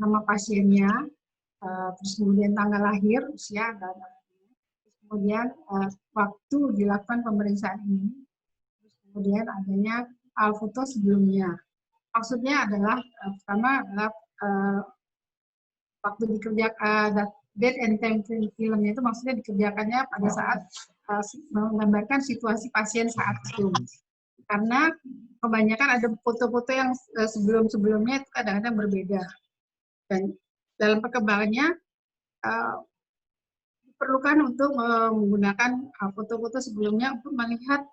nama pasiennya, terus kemudian tanggal lahir, usia, dan kemudian waktu dilakukan pemeriksaan ini, terus kemudian adanya foto sebelumnya. Maksudnya adalah pertama adalah waktu dikerjakan date and time filmnya itu maksudnya dikerjakannya pada saat menggambarkan situasi pasien saat itu. Karena kebanyakan ada foto-foto yang sebelum-sebelumnya itu kadang-kadang berbeda. Dan dalam perkembangannya diperlukan untuk menggunakan foto-foto sebelumnya untuk melihat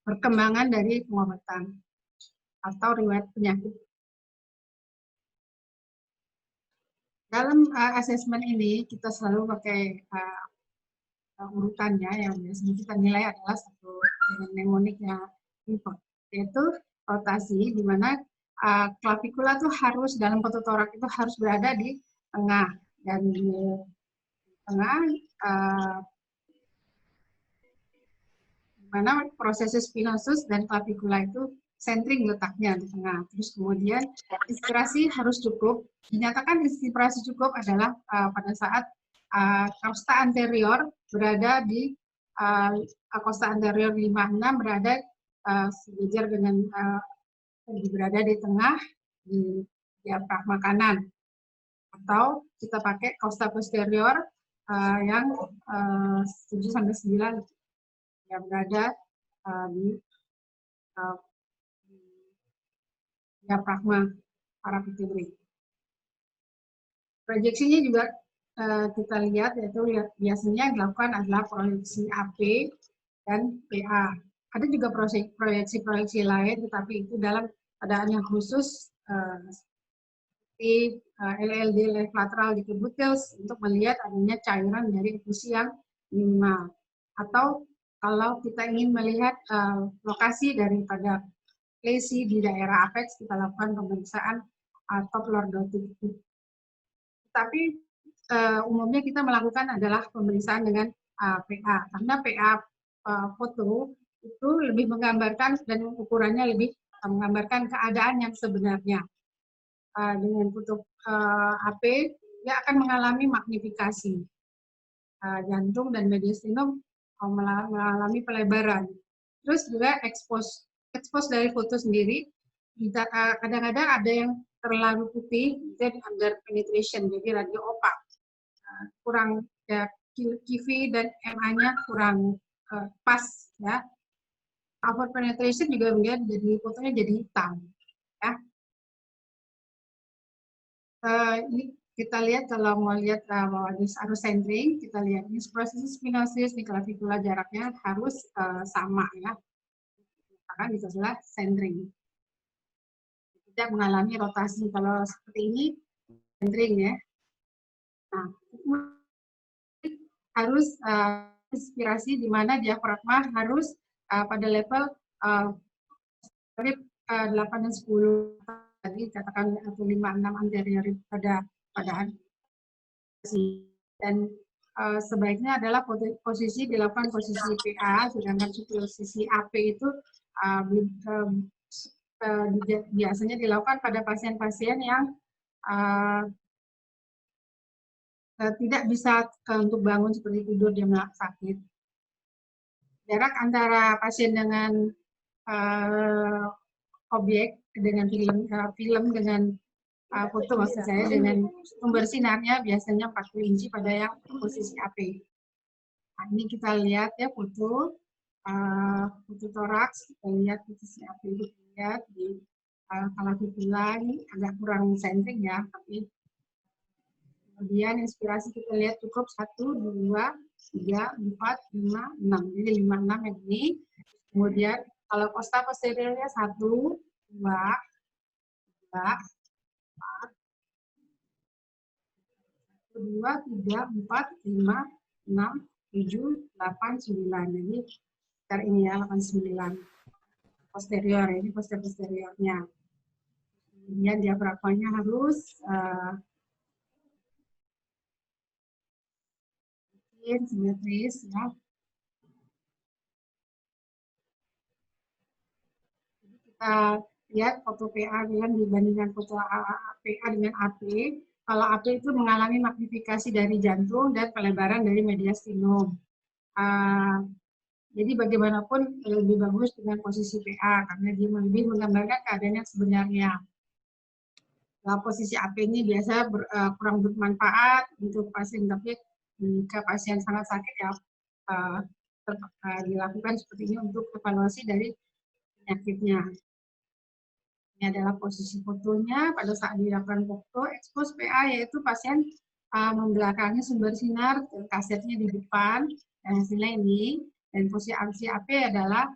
perkembangan dari pengobatan atau riwayat penyakit. Dalam asesmen ini kita selalu pakai urutannya yang biasanya kita nilai adalah satu dengan mnemoniknya yaitu rotasi, di mana klavikula itu harus dalam fototorak itu harus berada di tengah, dan di tengah di mana proses spinosus dan klavikula itu centering letaknya di tengah. Terus kemudian inspirasi harus cukup. Dinyatakan inspirasi cukup adalah pada saat costa anterior berada di costa anterior 56 berada sejajar dengan berada di tengah di diafragma kanan, atau kita pakai costa posterior yang 7-9 yang berada di diafragma paravertebrae. Proyeksinya juga kita lihat, yaitu biasanya dilakukan adalah proyeksi AP dan PA. Ada juga proyeksi-proyeksi lain, tetapi itu dalam keadaan yang khusus seperti LLD, left lateral decubitals, untuk melihat adanya cairan dari infusi yang minimal. Atau kalau kita ingin melihat lokasi daripada lesi di daerah apex, kita lakukan pemeriksaan top lordotic. Tapi umumnya kita melakukan adalah pemeriksaan dengan PA, karena PA foto itu lebih menggambarkan dan ukurannya lebih menggambarkan keadaan yang sebenarnya. Dengan foto AP, dia akan mengalami magnifikasi. Jantung dan mediastinum mengalami pelebaran. Terus juga expose dari foto sendiri, kadang-kadang ada yang terlalu putih, jadi under penetration, jadi radio opak. Kurang ya, QV dan MA-nya kurang pas ya. Over penetration juga melihat jadi fotonya jadi hitam ya. Ini kita lihat kalau mau lihat bahwa harus centering, kita lihat ini proses spinosis di klavikula jaraknya harus sama ya. Maka itu adalah centering. Tidak mengalami rotasi. Kalau seperti ini centering ya. Nah, harus inspirasi di mana diafragma harus pada level 8 dan 10 tadi katakan atau 5-6 anterior pada dan sebaiknya adalah posisi dilakukan posisi PA, sedangkan posisi AP itu biasanya dilakukan pada pasien-pasien yang tidak bisa untuk bangun seperti tidur dia sakit. Jarak antara pasien dengan objek dengan film dengan foto maksud saya dengan sumber sinarnya biasanya 40 inci pada yang posisi AP. Nah, ini kita lihat ya foto toraks, kita lihat posisi AP itu lihat di klavikula ini agak kurang centering ya, tapi kemudian inspirasi kita lihat cukup 1, 2, 3, 4, 5, 6. Jadi 5, 6 yang ini. Kemudian kalau costa posteriornya 1, 2, 3, 4, 2, 3, 4, 5, 6, 7, 8, 9. Jadi sekitar ini ya, 8, 9. Posterior, ini posteriornya. Kemudian diafragmanya harus simetris ya. Jadi kita lihat foto PA dengan dibandingkan foto PA dengan AP. Kalau AP itu mengalami magnifikasi dari jantung dan pelebaran dari mediastinum. Jadi bagaimanapun lebih bagus dengan posisi PA karena dia lebih menggambarkan keadaan yang sebenarnya. Posisi AP ini biasa kurang bermanfaat untuk pasien, tapi jika pasien sangat sakit ya dilakukan seperti ini untuk evaluasi dari penyakitnya. Ini adalah posisi fotonya pada saat dilakukan foto expose PA, yaitu pasien membelakangi sumber sinar, kasetnya di depan, dan hasilnya ini. Dan posisi AP adalah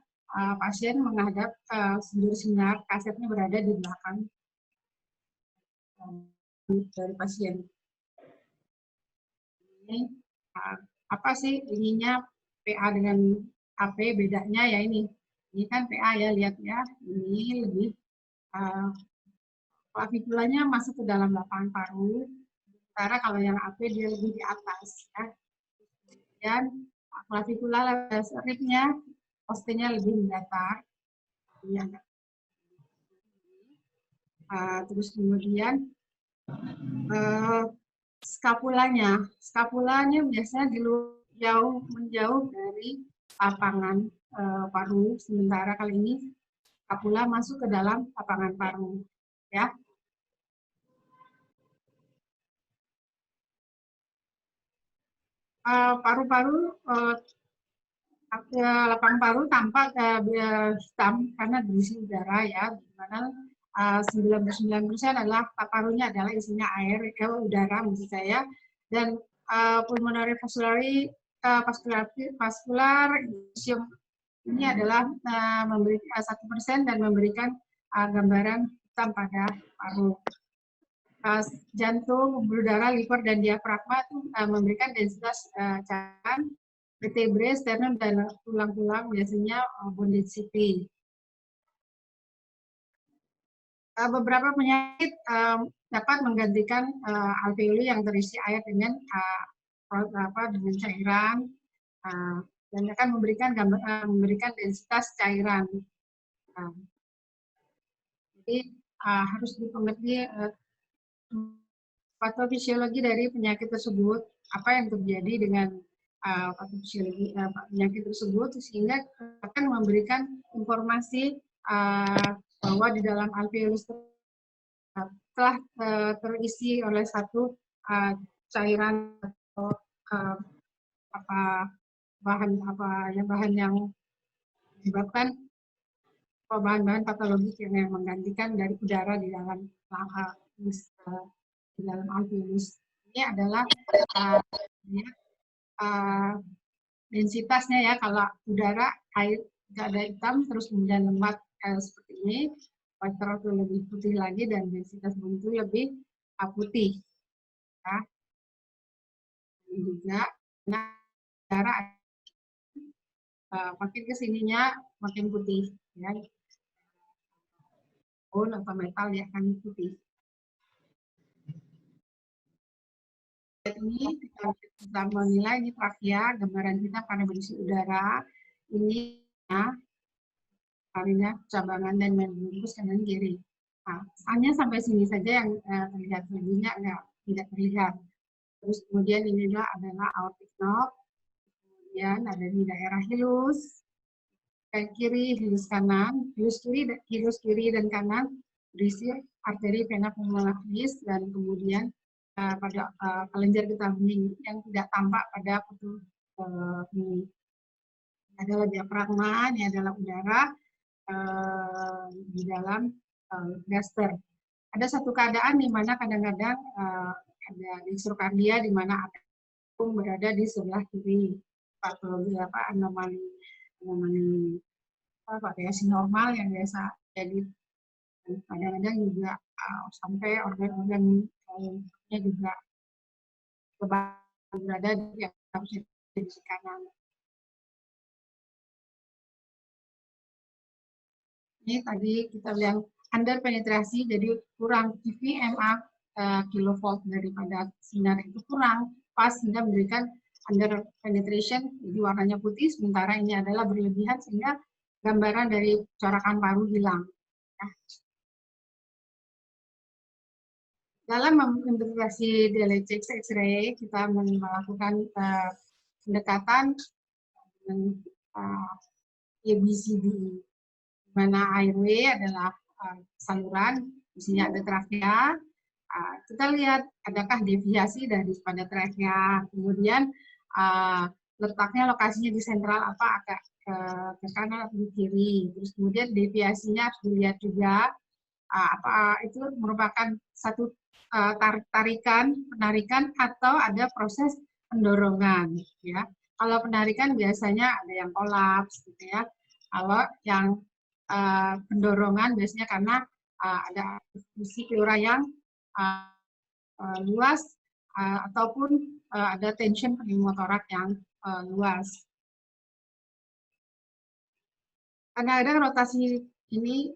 pasien menghadap sumber sinar, kasetnya berada di belakang dari pasien. Ini apa sih ininya PA dengan AP, bedanya ya ini. Ini kan PA ya, lihat ya, ini lebih klavikulanya masuk ke dalam lapangan paru, sementara kalau yang AP dia lebih di atas. Ya. Dan klavikula ribnya, postingnya lebih mendatar. Ya. Terus kemudian skapulanya biasanya menjauh dari lapangan paru, sementara kali ini skapula masuk ke dalam lapangan paru. Ya. Paru-paru, lapangan paru tampak hitam karena berisi udara ya, di mana 99% adalah parunya adalah isinya air, udara maksud saya, dan pulmonary vascular ini adalah memberikan 1% dan memberikan gambaran hitam pada paru. Jantung, pembuluh darah, liver, dan diafragma itu memberikan densitas cairan, vertebrae, sternum, dan tulang-tulang biasanya bone density. Beberapa penyakit dapat menggantikan alveoli yang terisi air dengan cairan dan akan memberikan densitas cairan. Jadi harus dipengerti patofisiologi dari penyakit tersebut, apa yang terjadi dengan patofisiologi penyakit tersebut, sehingga akan memberikan informasi bahwa di dalam alveolus telah terisi oleh satu cairan atau bahan yang menyebabkan bahan-bahan patologis yang menggantikan dari udara di dalam alveolus. Ini adalah densitasnya ya, kalau udara air tidak ada hitam terus kemudian lemak seperti ini, water itu lebih putih lagi dan densitas bumi itu lebih putih. Ya. Ini juga udara makin kesininya makin putih ya. Bone atau metal ya akan putih. Ini kita bisa menilai ini trakea, gambaran kita karena berisi udara. Ini ya, karinya cabangan dan membungkus kanan kiri. Nah, hanya sampai sini saja yang terlihat, lebihnya tidak terlihat. Terus kemudian ini adalah aortic knob, kemudian ada di daerah hilus, kiri, hilus kanan, hilus kiri dan kanan berisi arteri vena pulmonalis, dan kemudian pada kelenjar getah bening yang tidak tampak pada foto ini. Ini adalah diafragma, ini adalah udara di dalam gaster. Ada satu keadaan di mana kadang-kadang ada distrokardia di mana apung berada di sebelah kiri, patologi anomali variasi normal yang biasa jadi. Kadang-kadang juga sampai organ-organnya juga berada di sisi kanan. Ini tadi kita bilang under penetrasi, jadi kurang PVMA kilovolt daripada sinar itu kurang pas sehingga memberikan under penetration, jadi warnanya putih, sementara ini adalah berlebihan sehingga gambaran dari corakan paru hilang. Nah, Dalam menginterogasi dialektik X-ray, kita melakukan pendekatan dengan ABCD, di mana airway adalah saluran, isinya ada trakea. Kita lihat adakah deviasi dari pada trakea, kemudian letaknya lokasinya di sentral apa, agak ke kanan atau ke kiri, terus kemudian deviasinya harus dilihat juga apa itu merupakan satu penarikan atau ada proses pendorongan, ya. Kalau penarikan biasanya ada yang kolaps, gitu ya. Kalau yang pendorongan biasanya karena ada fungsi pleura yang luas ataupun ada tension pneumotorak yang luas. Kadang-kadang rotasi ini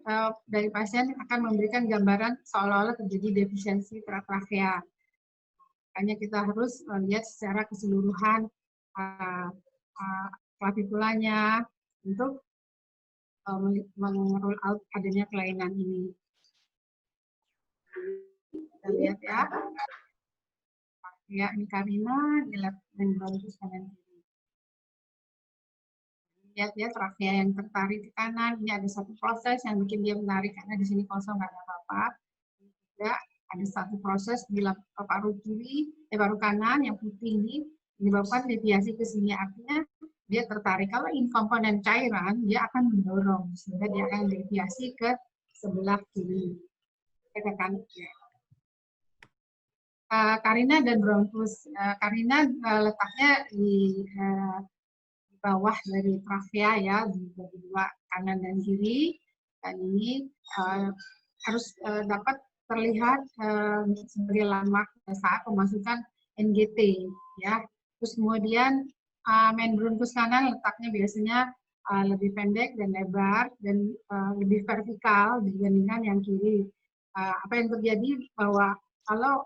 dari pasien akan memberikan gambaran seolah-olah terjadi defisiensi trakea. Makanya kita harus lihat secara keseluruhan klavikulanya untuk meng-rule out adanya kelainan ini. Kita lihat ya. Ya, ini Karina di lab bronchus kanan kiri. Lihat ya, trakea yang tertarik ke kanan. Ini ada satu proses yang bikin dia menarik karena di sini kosong nggak ada apa-apa. Tidak, ada satu proses di paru kiri, paru kanan yang putih ini menyebabkan deviasi ke sini, artinya dia tertarik. Kalau ini komponen cairan, dia akan mendorong sehingga dia akan deviasi ke sebelah kiri. Tekan. Karina dan bronchus. Karina letaknya di bawah dari trakea ya, di dua kanan dan kiri. Dan ini harus dapat terlihat sebagai landmark saat pemasukan NGT ya. Terus kemudian main bronchus kanan letaknya biasanya lebih pendek dan lebar dan lebih vertikal dibandingkan yang kiri. Apa yang terjadi bahwa kalau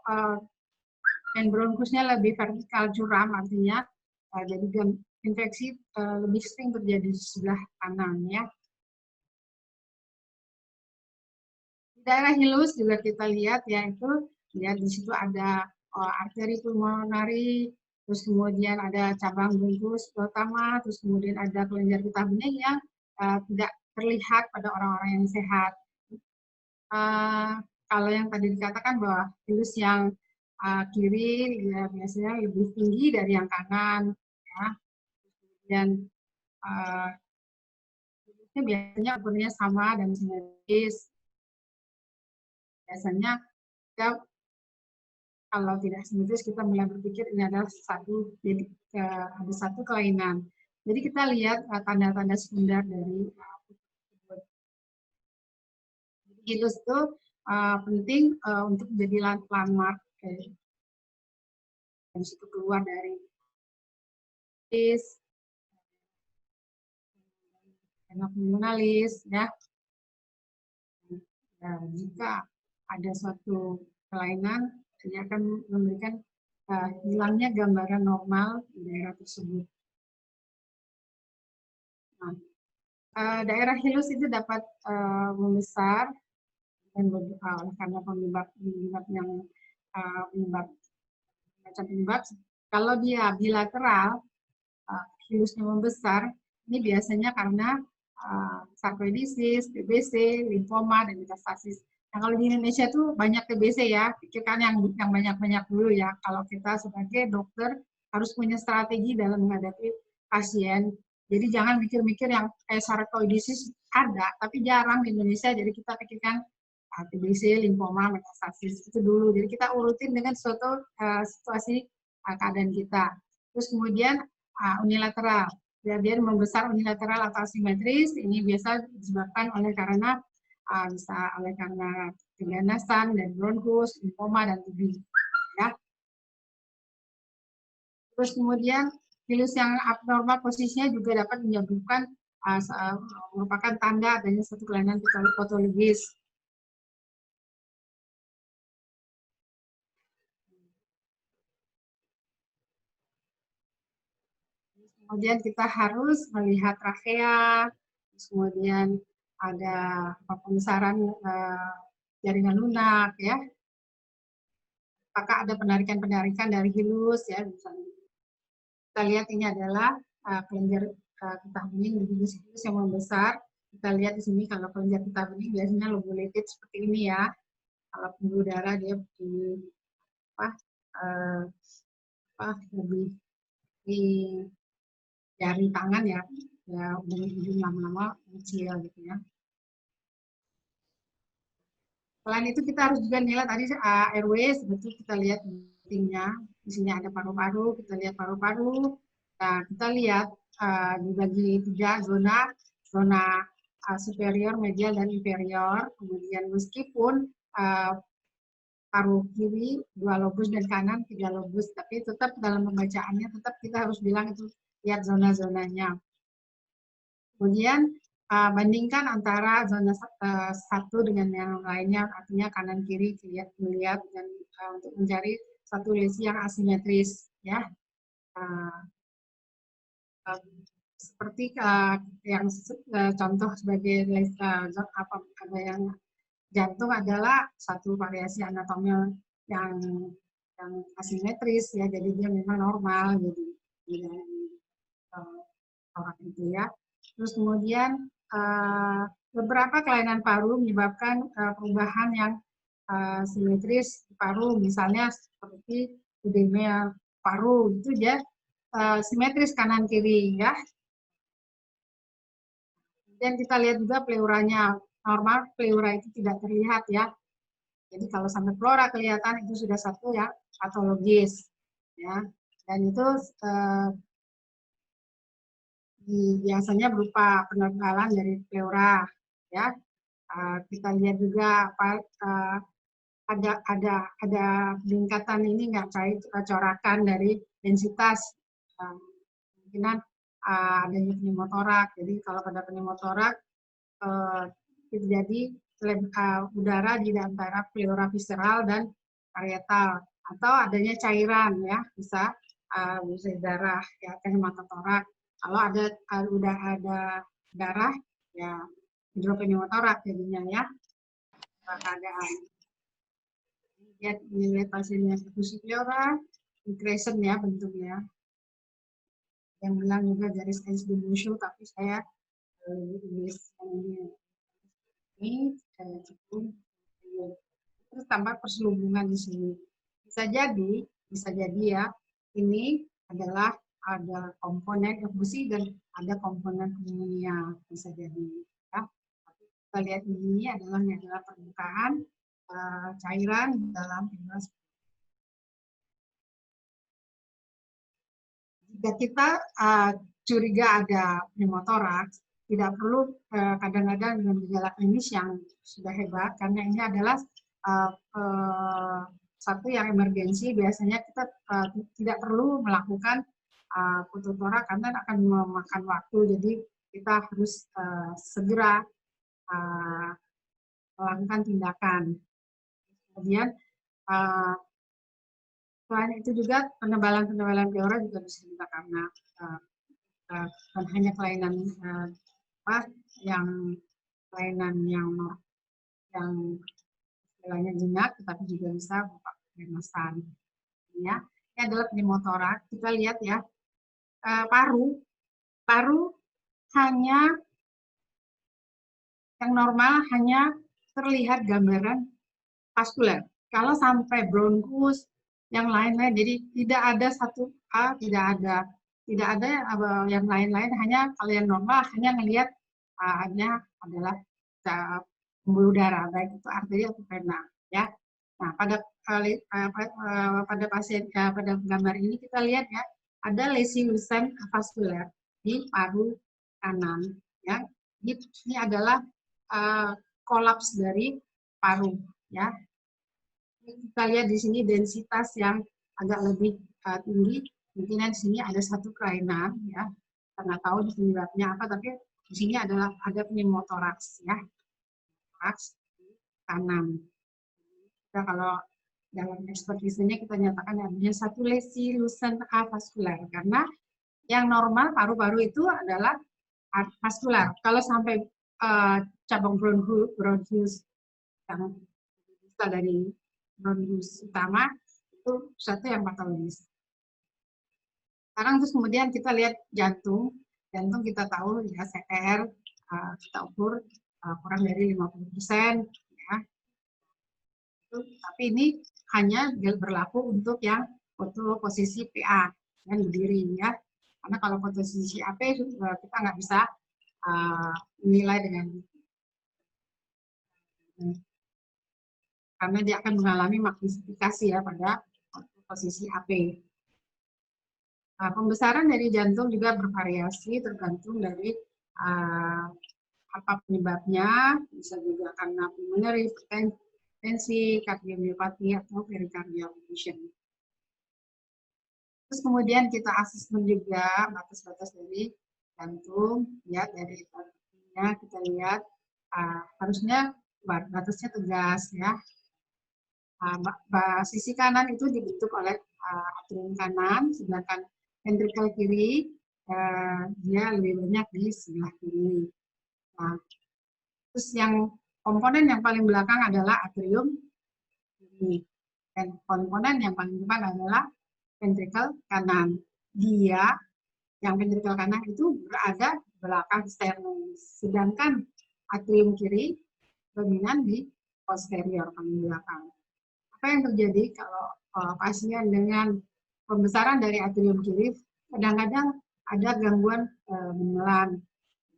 main bronchusnya lebih vertikal curam, artinya jadi infeksi lebih sering terjadi di sebelah kanan ya. Di daerah hilus juga kita lihat ya, itu lihat di situ ada arteri pulmonari, terus kemudian ada cabang bronkus utama, terus kemudian ada kelenjar getah bening yang tidak terlihat pada orang-orang yang sehat. Kalau yang tadi dikatakan bahwa hilus yang kiri ya, biasanya lebih tinggi dari yang kanan ya. Dan biasanya ukurnya sama dan simetris. Biasanya kita, kalau tidak simetris, kita mulai berpikir ini adalah ada satu kelainan. Jadi kita lihat tanda-tanda sekunder dari hilus itu penting untuk menjadi landmark. Dan situ keluar dari pulmonalis ya. Dan jika ada suatu kelainan, dia akan memberikan hilangnya gambaran normal di daerah tersebut. Nah, daerah hilus itu dapat membesar dan karena penyebab yang penyebab kalau dia bilateral hilusnya membesar, ini biasanya karena sarkoidisis, TBC, limfoma, dan metastasis. Nah, kalau di Indonesia itu banyak TBC ya, pikirkan yang banyak-banyak dulu ya. Kalau kita sebagai dokter harus punya strategi dalam menghadapi pasien. Jadi jangan mikir-mikir yang sarkoidisis ada, tapi jarang di Indonesia. Jadi kita pikirkan TBC, limfoma, metastasis itu dulu. Jadi kita urutin dengan suatu situasi keadaan kita. Terus kemudian unilateral. Dia membesar unilateral atau asimetris, ini biasa disebabkan oleh karena bisa oleh karena keganasan dan bronkus, limfoma dan TB. Ya. Terus kemudian hilus yang abnormal posisinya juga dapat menyebabkan merupakan tanda adanya satu kelainan patologis. Kemudian kita harus melihat trakea, kemudian ada pembesaran jaringan lunak ya. apakah ada penarikan-penarikan dari hilus ya misalnya. Kita lihat ini adalah kelenjar getah bening di hilus yang membesar. Kita lihat di sini kalau kelenjar getah bening biasanya lobulated seperti ini ya. Kalau pembuluh darah dia di lebih di jari tangan ya ujung lama-lama kecil gitu ya. Selain itu kita harus juga nilai tadi airway, sebetulnya kita lihat pentingnya. Di sini ada paru-paru, kita lihat paru-paru. Nah, kita lihat dibagi 3 zona, zona superior, medial, dan inferior. Kemudian meskipun paru kiri 2 lobus dan kanan 3 lobus, tapi tetap dalam pembacaannya tetap kita harus bilang itu lihat zona-zonanya. Kemudian bandingkan antara zona satu dengan yang lainnya, artinya kanan kiri melihat dan untuk mencari satu lesi yang asimetris ya. Seperti yang contoh sebagai ada yang jantung adalah satu variasi anatomi yang asimetris ya, jadi dia memang normal jadi orang itu ya. Terus kemudian beberapa kelainan paru menyebabkan perubahan yang simetris paru, misalnya seperti edema paru itu dia simetris kanan kiri ya. Dan kita lihat juga pleuranya, normal pleura itu tidak terlihat ya. Jadi kalau sampai pleura kelihatan itu sudah satu ya patologis ya. Dan itu biasanya berupa penebalan dari pleura ya. Kita lihat juga ada peningkatan ini nggak corakan dari densitas, kemungkinan adanya pneumotorak. Jadi kalau pada pneumotorak terjadi udara di antara pleura visceral dan parietal, atau adanya cairan ya, bisa darah ya, hematotorak. Kalau udah ada darah ya hidropneumotorak jadinya ya keadaan. Lihat nilai pasiennya perkusi pleura, crescent ya bentuknya. Yang bilang juga garis muncul, tapi saya tulis yang ini cukup. Terus tambah perselubungan di sini. Bisa jadi ya, ini adalah ada komponen efusi dan ada komponen pneumonia, bisa jadi ya. Kita lihat ini adalah permukaan cairan dalam pleura. Jika kita curiga ada pneumotoraks, tidak perlu kadang-kadang dengan gejala klinis yang sudah hebat, karena ini adalah satu yang emergensi. Biasanya kita tidak perlu melakukan fototorak karena akan memakan waktu, jadi kita harus segera melakukan tindakan. Kemudian selain itu juga penebalan pleura juga bisa juga karena bukan hanya kelainan kelainan yang istilahnya jenak, tetapi juga bisa berupa keremasan. Ya, ini adalah pneumotorak. Kita lihat ya, paru hanya yang normal hanya terlihat gambaran vaskuler. Kalau sampai bronkus yang lain-lain, jadi tidak ada satu tidak ada yang lain-lain, hanya kalau yang normal hanya melihat hanya adalah pembuluh darah, baik itu arteri atau vena ya. Nah, pada pasien pada gambar ini kita lihat ya, ada lesi lusen vaskuler di paru kanan ya. Ini adalah kolaps dari paru ya. Kita lihat di sini densitas yang agak lebih tinggi. Mungkin di sini ada satu kelainan ya. Kita nggak tahu di penyebabnya apa, tapi di sini ada pneumotoraks ya. Toraks kanan. Kita kalau dalam ekspertisnya kita nyatakan adanya satu lesi lusen avaskular, karena yang normal paru-paru itu adalah vaskular. Kalau sampai cabang bronchus yang bisa dari bronchus utama Itu suatu yang patologis. Sekarang terus kemudian kita lihat jantung. Jantung kita tahu ya CTR kita ukur kurang dari 50%. Ya. Tapi ini hanya berlaku untuk yang foto posisi PA dan berdiri ya. Karena kalau posisi AP kita nggak bisa menilai dengan karena dia akan mengalami magnifikasi ya pada posisi AP. Nah, pembesaran dari jantung juga bervariasi tergantung dari apa penyebabnya, bisa juga karena pulmonary hipertensi, kardiomyopati atau pericardial effusion. Terus kemudian kita asesmen juga batas-batas dari jantung, ya dari kita lihat harusnya batasnya tegas ya. Sisi kanan itu dibentuk oleh atrium kanan, sedangkan ventrikel kiri dia lebih banyak di sebelah kiri. Nah, terus yang komponen yang paling belakang adalah atrium kiri, dan komponen yang paling depan adalah ventrikel kanan. Dia yang ventrikel kanan itu berada di belakang sternum, sedangkan atrium kiri dominan di posterior paling belakang. Apa yang terjadi kalau pasien dengan pembesaran dari atrium kiri, kadang-kadang ada gangguan menelan.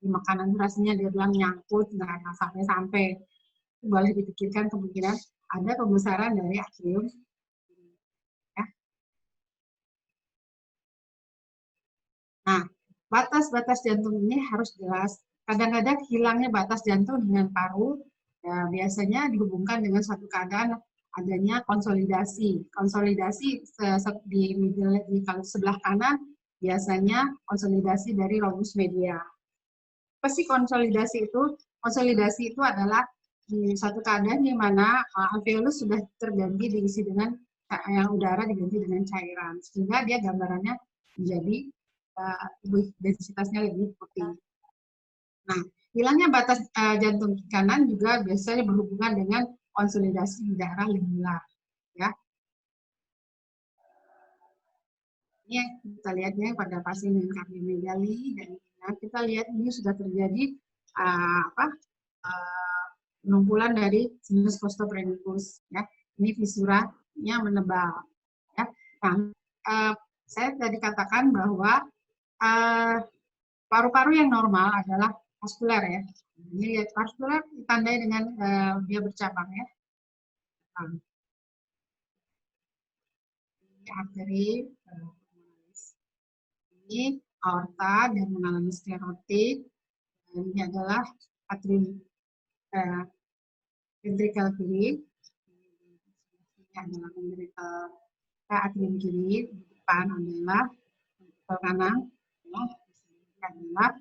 Di makanan rasanya dia bilang nyangkut, nggak sampai-sampai. Boleh dipikirkan kemungkinan ada pembesaran dari atrium. Ya. Nah, batas-batas jantung ini harus jelas. Kadang-kadang hilangnya batas jantung dengan paru, ya, biasanya dihubungkan dengan suatu keadaan adanya konsolidasi. Konsolidasi di kalau sebelah kanan biasanya konsolidasi dari lobus media. Apa sih konsolidasi itu? Konsolidasi itu adalah di satu keadaan di mana alveolus sudah terganti diisi dengan yang udara diganti dengan cairan, sehingga dia gambarannya menjadi densitasnya lebih putih. Nah, hilangnya batas jantung kanan juga biasanya berhubungan dengan konsolidasi di daerah limbula, ya. Ini yang kita lihatnya pada pasien dengan kardiomegali, dan kita lihat ini sudah terjadi penumpulan dari sinus costophrenicus, ya. Ini visuranya menebal, ya. Nah, saya tadi katakan bahwa paru-paru yang normal adalah vaskuler ya. Ini lihat vaskuler ditandai dengan dia bercabang ya. Ini arteri, ini aorta dan mengalami sklerotik. Dan ini adalah atrium ventrikel kiri. Ini adalah ventrikel atrium kiri. Di depan adalah ventrikel kanan. Ini adalah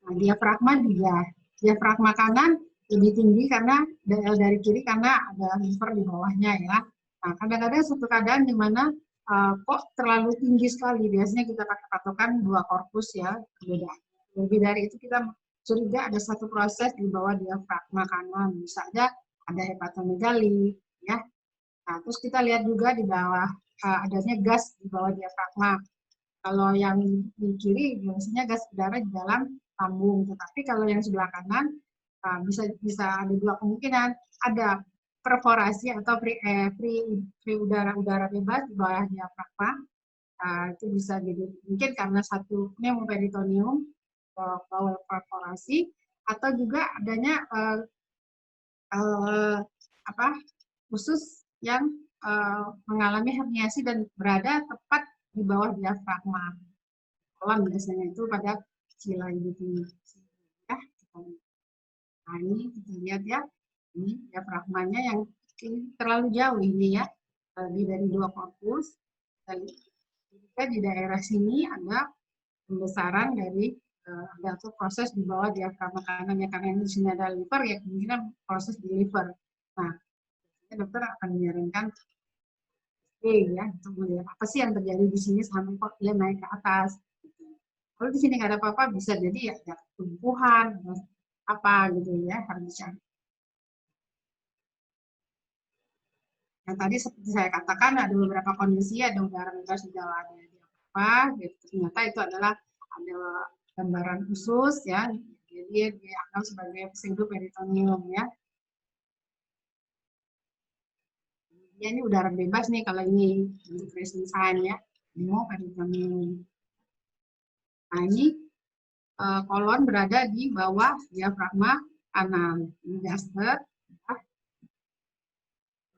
diafragma juga. Diafragma kanan lebih tinggi karena dari kiri karena ada liver di bawahnya ya. Nah, kadang-kadang satu keadaan di mana kok terlalu tinggi sekali. Biasanya kita pakai patokan 2 korpus ya, berbeda. Lebih dari itu kita curiga ada satu proses di bawah diafragma kanan. Misalnya ada hepatomegali ya. Nah, terus kita lihat juga di bawah adanya gas di bawah diafragma. Kalau yang di kiri biasanya gas udara di dalam lambung, tetapi kalau yang sebelah kanan bisa ada 2 kemungkinan, ada perforasi atau free udara bebas di bawah diafragma. Itu bisa jadi mungkin karena satu pneumoperitoneum bawah perforasi, atau juga adanya khusus yang mengalami herniasi dan berada tepat di bawah diafragma. Kolam biasanya itu pada sila ini. Ya, nah ini kita lihat ya, ini diafragmanya yang terlalu jauh ini ya, lebih dari 2 korpus. Dan juga di daerah sini ada pembesaran dari ada proses di bawah diafragma kanannya, karena di sini ada liver ya, kemungkinan proses di liver. Nah, dokter akan menyarankan ya untuk melihat apa sih yang terjadi di sini sampai kok dia naik ke atas. Kalau di sini nggak ada apa-apa, bisa jadi ya tumpuhan apa gitu ya, harus dicari. Nah, tadi seperti saya katakan ada beberapa kondisi, ada udara bebas di dalam apa, gitu. Ternyata itu adalah ada gambaran khusus ya, jadi dianggap sebagai pseudoperitoneum ya. Ya ini udara bebas nih kalau ini untuk racing sign ya, pneumoperitoneum. Nah ini kolon berada di bawah diafragma kanan. Ini gaster.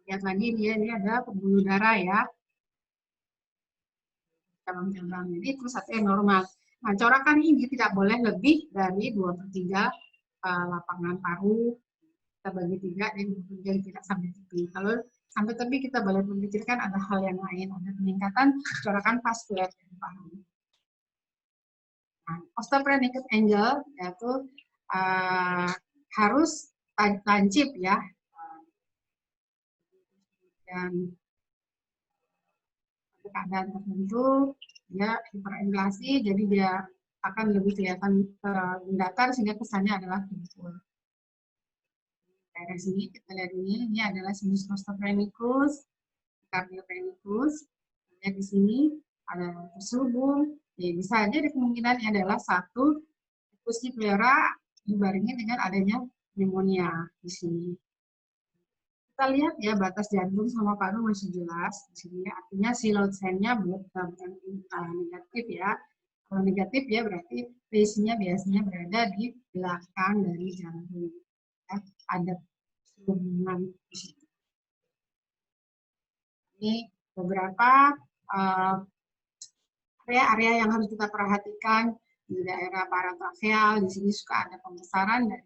Lihat lagi dia ini ada pembuluh darah ya. Cabang-cabang. Jadi itu satu yang normal. Nah, corakan ini tidak boleh lebih dari 2/3 lapangan paru. Kita bagi 3 dan 2/3 tidak sampai tepi. Kalau sampai tepi kita boleh memikirkan ada hal yang lain, ada peningkatan corakan vaskuler di paru. Nah, osteoporotic angle yaitu harus lancip ya, dan pada keadaan tertentu dia hiperinflasi, jadi dia akan lebih kelihatan datar sehingga kesannya adalah tumpul. Dari sini kita lihat ini adalah sinus costophrenicus, cardiophrenicus. Lihat di sini ada terselubung. Ya, bisa aja di kemungkinannya adalah satu difusi pleura dibarengi dengan adanya pneumonia di sini. Kita lihat ya batas jantung sama paru masih jelas di sini. Artinya si load sign-nya bukan negatif ya. Kalau negatif ya berarti tensinya biasanya berada di belakang dari jantung. Ya, ada hubungan di situ. Ini beberapa area-area yang harus kita perhatikan di daerah paratracheal. Di sini suka ada pembesaran dari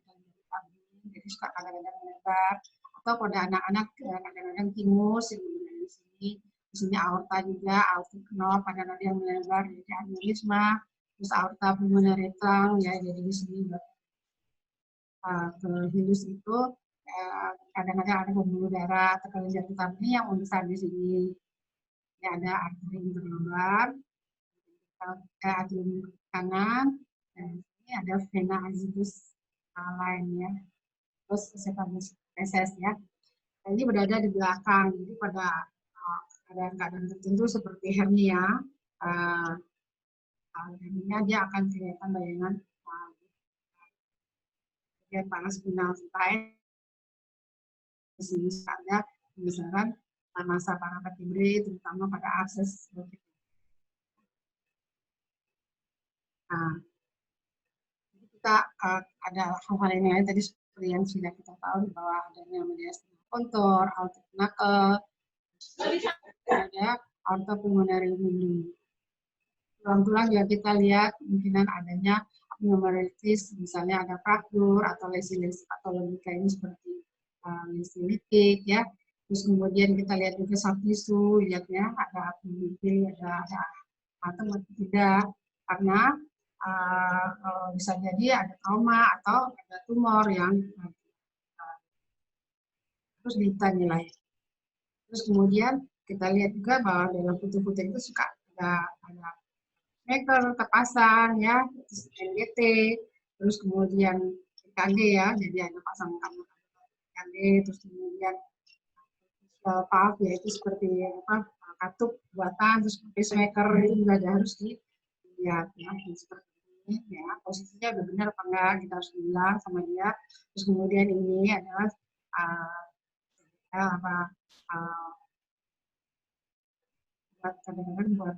tabung, jadi suka kadang-kadang melebar. Atau pada anak-anak kadang-kadang timus di sini. Di sini aorta juga, aortic knob, kadang-kadang yang melebar jadi aneurisma. Terus aorta pulmonary trunk ya, jadi di sini ke hilus itu kadang-kadang ada pembuluh darah atau kelenjar getah ini yang membesar di sini. Ya, ada arteri interlobar, atrium kanan, dan ini ada vena azibus lainnya. Terus cephalus feses ya. Dan ini berada di belakang, jadi pada keadaan-keadaan tertentu seperti hernia, hernia dia akan kelihatan bayangan bagian panas spinal spine. Di sini ada pembesaran massa paravertebrae, terutama pada akses. Nah, kita ada hal-hal yang lain tadi seperti yang sudah kita tahu bahwa adanya mediastinal kontur, aortic knuckle, ada aortopulmonary winding. Tulang-tulang juga kita lihat kemungkinan adanya abnormalities, misalnya ada fraktur atau lesi-lesi patologi ini seperti lesi litik ya. Terus kemudian kita lihat juga soft tissue, lihatnya ada abnormality, ada atau tidak, karena bisa jadi ada trauma atau ada tumor yang terus nilai. Terus kemudian kita lihat juga bahwa dalam putih-putih itu suka ada maker terpasang ya, terus NGT, terus kemudian EKG ya, jadi ada pasang EKG, terus kemudian valve yaitu seperti apa katup buatan, terus pacemaker itu juga harus dilihat ya, seperti ini ya, posisinya udah benar apa enggak kita harus bilang sama dia. Terus kemudian ini adalah apa kadang-kadang buat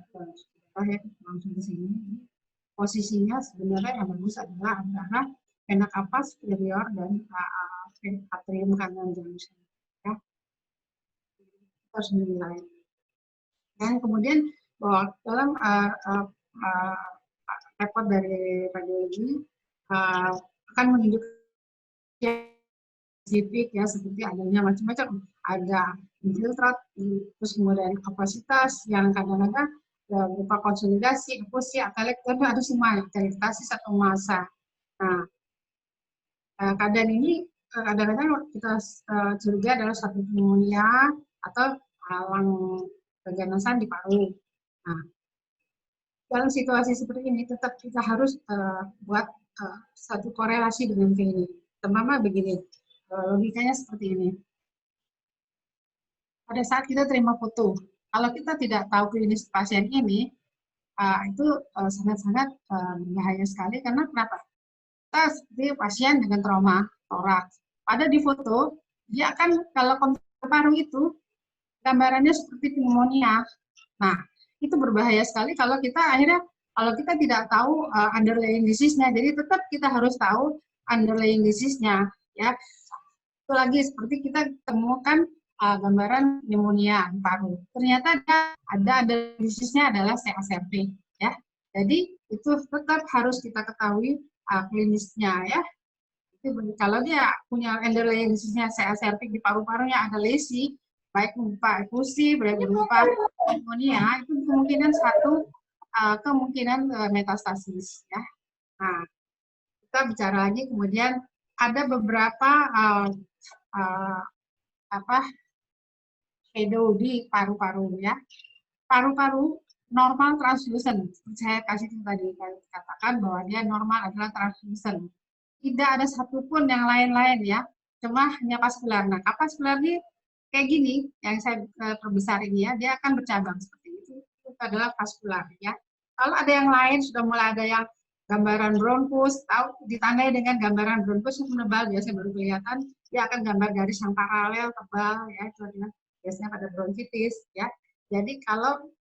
ya, langsung ke sini. Posisinya sebenarnya yang bagus adalah antara vena cava superior dan atrium kanan junction. Ya. Kita harus menilai. Dan kemudian bahwa dalam report dari radiologi akan menunjukkan spesifik ya, seperti adanya macam-macam, ada infiltrat, terus kemudian kapasitas yang kadang-kadang berupa konsolidasi, efusi, atelektor, ada semua telektasis atau massa. Nah, keadaan ini kadang-kadang kita curiga adalah satu pneumonia atau halang keganasan di paru. Nah, dalam situasi seperti ini tetap kita harus buat satu korelasi dengan ini. Terutama begini, logikanya seperti ini. pada saat kita terima foto. Kalau kita tidak tahu klinis pasien ini, itu sangat-sangat berbahaya sekali karena kenapa? Kita seperti pasien dengan trauma toraks. Pada di foto, dia akan kalau paru itu gambarannya seperti pneumonia. Nah, itu berbahaya sekali kalau kita akhirnya kalau kita tidak tahu underlying disease-nya. Jadi tetap kita harus tahu underlying disease-nya, ya. Itu lagi seperti kita temukan gambaran pneumonia paru. Ternyata ada disease-nya adalah CACRP, ya. Jadi itu tetap harus kita ketahui klinisnya, ya. Kalau dia punya underlying disease-nya CACRP di paru-parunya ada lesi, baik berupa efusi, baik berupa pneumonia, itu kemungkinan satu kemungkinan metastasis, ya. Nah, kita bicara lagi kemudian ada beberapa apa shadow di paru-paru, ya. Paru-paru normal translucent. Saya kasih tadi katakan bahwa dia normal adalah translucent. Tidak ada satupun yang lain-lain, ya. Cuma hanya vaskular. Nah, vaskular ini kayak gini, yang saya perbesar ini, ya, dia akan bercabang seperti itu. Itu adalah vaskular, ya. Kalau ada yang lain, sudah mulai ada yang gambaran bronkus, tahu ditandai dengan gambaran bronkus yang menebal, biasanya baru kelihatan, dia akan gambar garis yang paralel, tebal, ya, itu adalah biasanya pada bronkitis, ya. Jadi kalau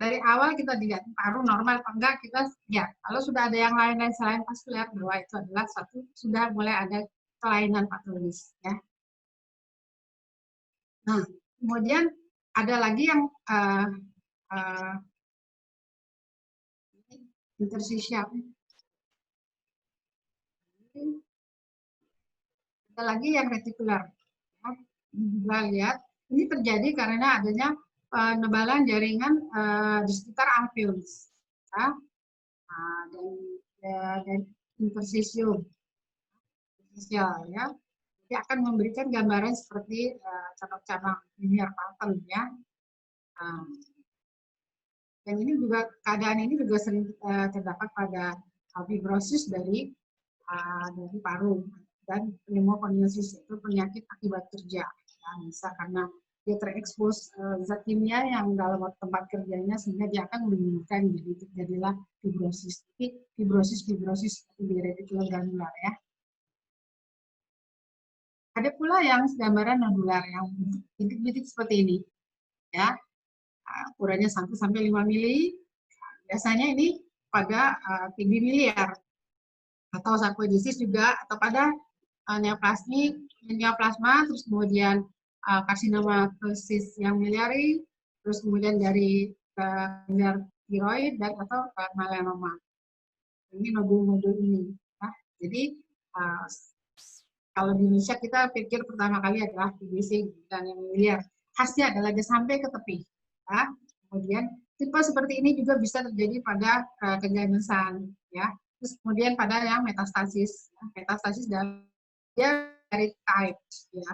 dari awal kita lihat paru normal atau enggak, kita ya kalau sudah ada yang lain-lain selain vaskuler, bahwa itu adalah satu sudah mulai ada kelainan patologis, ya. Nah, kemudian ada lagi yang uh, interstitial. Ada lagi yang retikular. Ya. Kita lihat ini terjadi karena adanya penebalan jaringan di sekitar alveolus, ya. Dan interstitium, ya. Dia akan memberikan gambaran seperti cabang-cabang linear pattern, ya. Dan ini juga keadaan ini juga sering terdapat pada fibrosis dari paru dan pneumoconiosis, itu penyakit akibat kerja, ya, bisa karena dia terekspos zat kimia yang dalam tempat kerjanya sehingga dia akan menimbulkan jadi terjadilah fibrosis. Tapi fibrosis di retikular granular, ya. Ada pula yang gambaran nodular yang bintik-bintik seperti ini, ya. Ukurannya 1-5 mili. Biasanya ini pada tinggi miliar atau sarkoidosis juga, atau pada neoplasma, terus kemudian karsinoma yang miliari, terus kemudian dari tiroid dan atau melanoma. Ini nodul-nodul ini. Nah, jadi kalau di Indonesia kita pikir pertama kali adalah TBC dan yang miliar. Khasnya adalah dia sampai ke tepi. Ya. Kemudian tipe seperti ini juga bisa terjadi pada keganasan, ya. Terus kemudian pada yang metastasis, metastasis dari type, ya.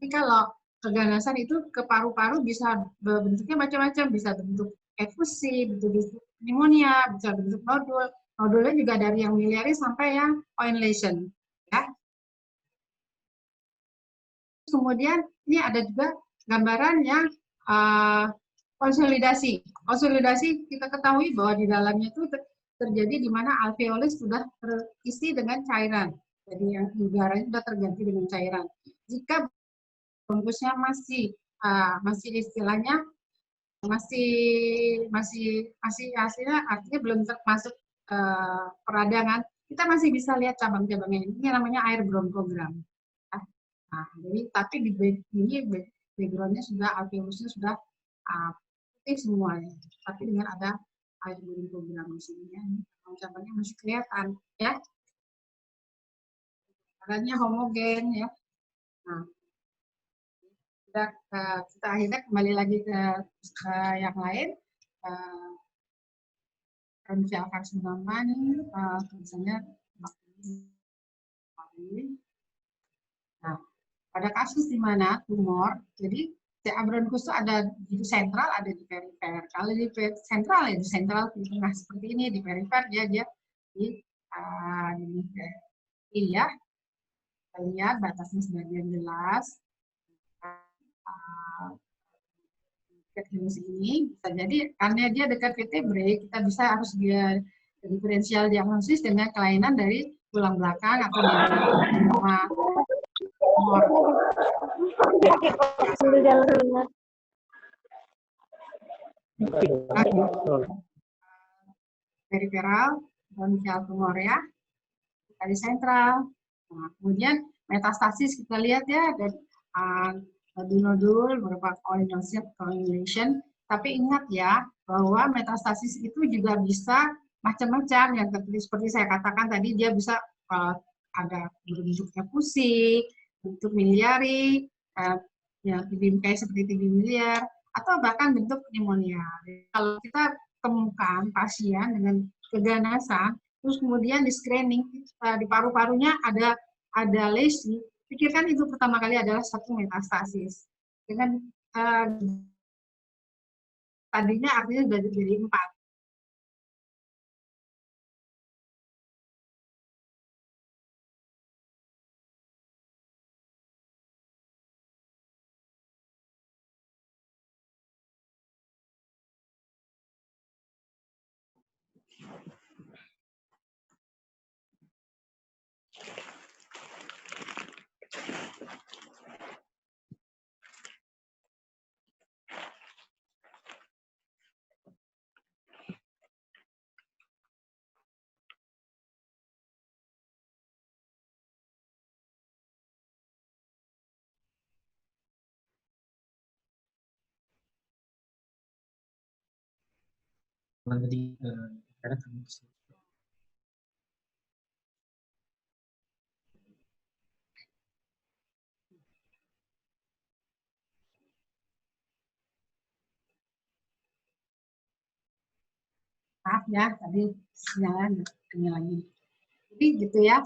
Jadi kalau keganasan itu ke paru-paru bisa bentuknya macam-macam, bisa bentuk efusi, bentuk pneumonia, bisa bentuk nodul. Nodulnya juga dari yang miliaris sampai yang oil lesion, ya. Kemudian ini ada juga gambaran yang konsolidasi. Konsolidasi kita ketahui bahwa di dalamnya itu terjadi di mana alveolus sudah terisi dengan cairan. Jadi yang udaranya sudah terganti dengan cairan. Jika bronkusnya masih istilahnya masih hasilnya artinya belum termasuk peradangan, kita masih bisa lihat cabang-cabangnya. Ini namanya air bronkogram. Nah, jadi tapi di ini backgroundnya sudah alveolusnya sudah putih semuanya, tapi dengan ada air bronkogram di sini, ya. Cabangnya masih kelihatan, ya. Caranya homogen, ya. Nah, kita akhirnya kembali lagi ke yang lain. Bronchial carcinoma ini misalnya nah, pada kasus di mana tumor, jadi CA bronchus itu ada di sentral, ada di perifer. Kalau di sentral ya di sentral di tengah seperti ini, di perifer dia di iya, kita lihat batasnya sebagian jelas. ini bisa jadi karena dia dekat vertebrae, kita bisa harus dia diferensial diagnosis dengan kelainan dari tulang belakang atau dari semua periferal, bronchial tumor ya, dari sentral. Nah, kemudian metastasis kita lihat ya, ada nodul berupa coagulation. Tapi ingat ya, bahwa metastasis itu juga bisa macam-macam. Yang seperti saya katakan tadi, dia bisa ada bentuknya fusi, bentuk miliari, ya, kayak seperti TB miliar, atau bahkan bentuk pneumonia. Kalau kita temukan pasien dengan keganasan, terus kemudian di screening di paru-parunya ada lesi, pikirkan itu pertama kali adalah satu metastasis. Dengan tadinya artinya sudah jadi 4. Tadi Maaf ya, tadi sinyalnya lagi. Jadi gitu ya.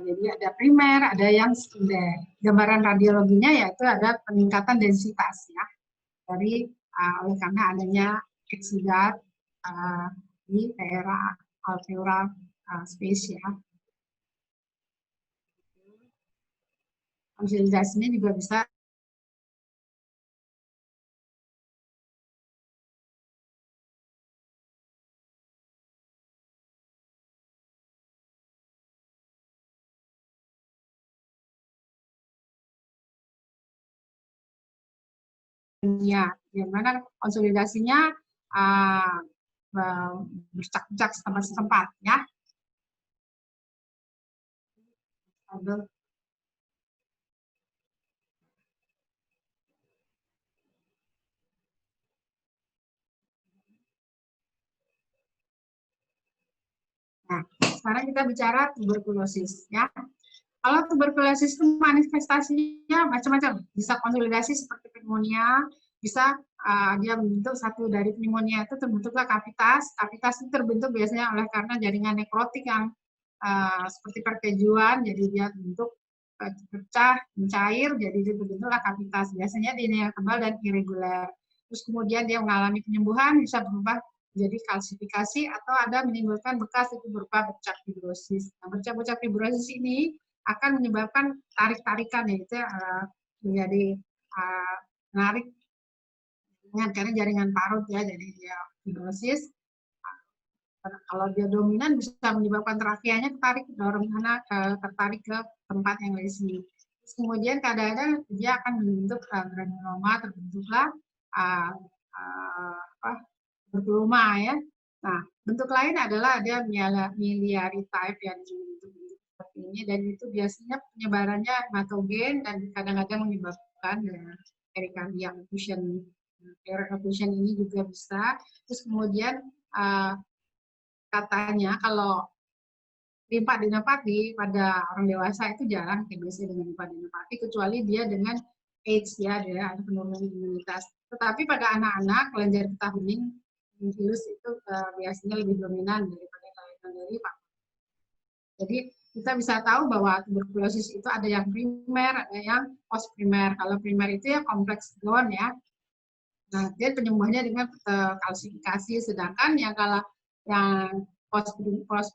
Jadi ada primer, ada yang sekunder. Gambaran radiologinya yaitu ada peningkatan densitas ya, dari oleh karena adanya eksidat di daerah alveolar space ya. Konsolidasinya juga bisa ya, gimana konsolidasinya bercak-cak setempat-setempat ya. Nah, sekarang kita bicara tuberkulosis ya. Kalau tuberkulosis itu manifestasinya macam-macam, bisa konsolidasi seperti pneumonia, bisa dia membentuk satu dari pneumonia itu terbentuklah kavitas. Kavitas itu terbentuk biasanya oleh karena jaringan nekrotik yang seperti perkejuan, jadi dia bentuk pecah, mencair, jadi dia terbentuklah kavitas. Biasanya dia yang tebal dan irregular. Terus kemudian dia mengalami penyembuhan, bisa berubah jadi kalsifikasi atau ada menimbulkan bekas itu berupa bercak fibrosis. Nah, bercak-bercak fibrosis ini akan menyebabkan tarik-tarikan, yaitu menjadi menarik karena jaringan parut ya, jadi dia fibrosis. Kalau dia dominan bisa menyebabkan trakeanya tertarik ke tempat yang lesi. Terus kemudian kadang-kadang dia akan membentuk granuloma, terbentuklah berkeluma ya. Nah, bentuk lain adalah ada miliary type yang bentuk seperti ini, dan itu biasanya penyebarannya hematogen dan kadang-kadang menyebabkan pericardial effusion. Effusion ini juga bisa. Terus kemudian katanya kalau limfadenopati pada orang dewasa itu jarang TBC dengan limfadenopati, kecuali dia dengan AIDS ya, dia ada penurunan imunitas. Tetapi pada anak-anak kelenjar getah bening virus itu biasanya lebih dominan daripada kelainan dari faktor. Jadi kita bisa tahu bahwa tuberkulosis itu ada yang primer, ada yang post primer. Kalau primer itu ya kompleks bone ya. Nah, dia penyembuhannya dengan kalsifikasi, sedangkan yang kalau yang post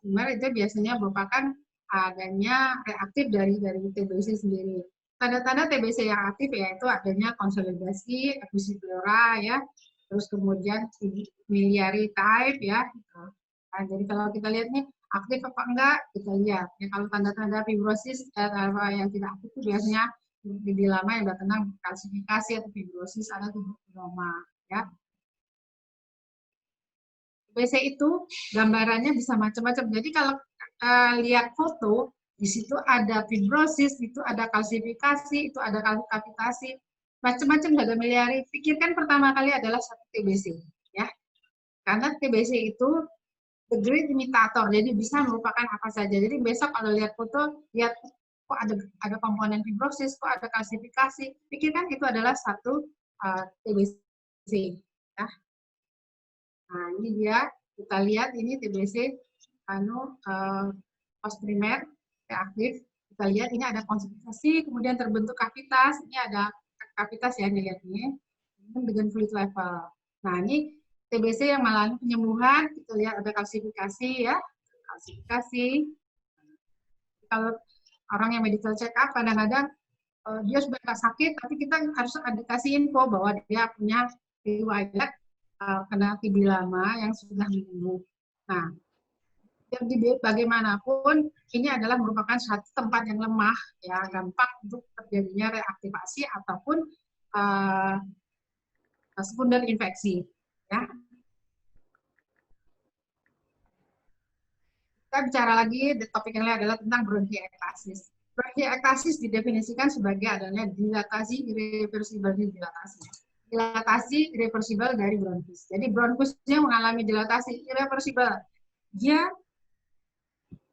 primer itu biasanya merupakan adanya reaktif dari TBC sendiri. tanda-tanda TBC yang aktif yaitu adanya konsolidasi, effusi pleura ya, terus kemudian miliary type ya. Nah, jadi kalau kita lihat nih aktif apa enggak, kita lihat. Ya, kalau tanda-tanda fibrosis yang tidak aktif itu biasanya di lama yang udah tenang kalsifikasi atau fibrosis ada tuberkuloma ya. TBC itu gambarannya bisa macam-macam. Jadi kalau lihat foto, di situ ada fibrosis, itu ada kalsifikasi, itu ada kavitasi, macam-macam ada miliari. Pikirkan pertama kali adalah satu TBC, ya. Karena TBC itu the great imitator, jadi bisa merupakan apa saja. Jadi besok kalau lihat foto, lihat kok ada komponen fibrosis, kok ada kalsifikasi, pikirkan itu adalah satu TBC, ya. Nah, ini dia, kita lihat ini TBC post primer reaktif. Kita lihat ini ada konsentrasi, kemudian terbentuk kavitas. Ini ada kavitas ya, dilihat ini dengan fluid level. Nah, ini TBC yang mengalami penyembuhan. Kita lihat ada kalsifikasi ya, kalsifikasi. Kalau orang yang medical check up kadang-kadang dia sudah nggak sakit, tapi kita harus dikasih info bahwa dia punya riwayat kena TB lama yang sudah menunggu. Nah, jadi bagaimanapun ini adalah merupakan satu tempat yang lemah, ya gampang untuk terjadinya reaktivasi ataupun sekunder infeksi. Ya. Kita bicara lagi, topik yang lain adalah tentang bronkiektasis. Bronkiektasis didefinisikan sebagai adanya dilatasi irreversibel dilatasi. Dilatasi irreversibel dari bronkus. Jadi bronkusnya mengalami dilatasi irreversibel. Dia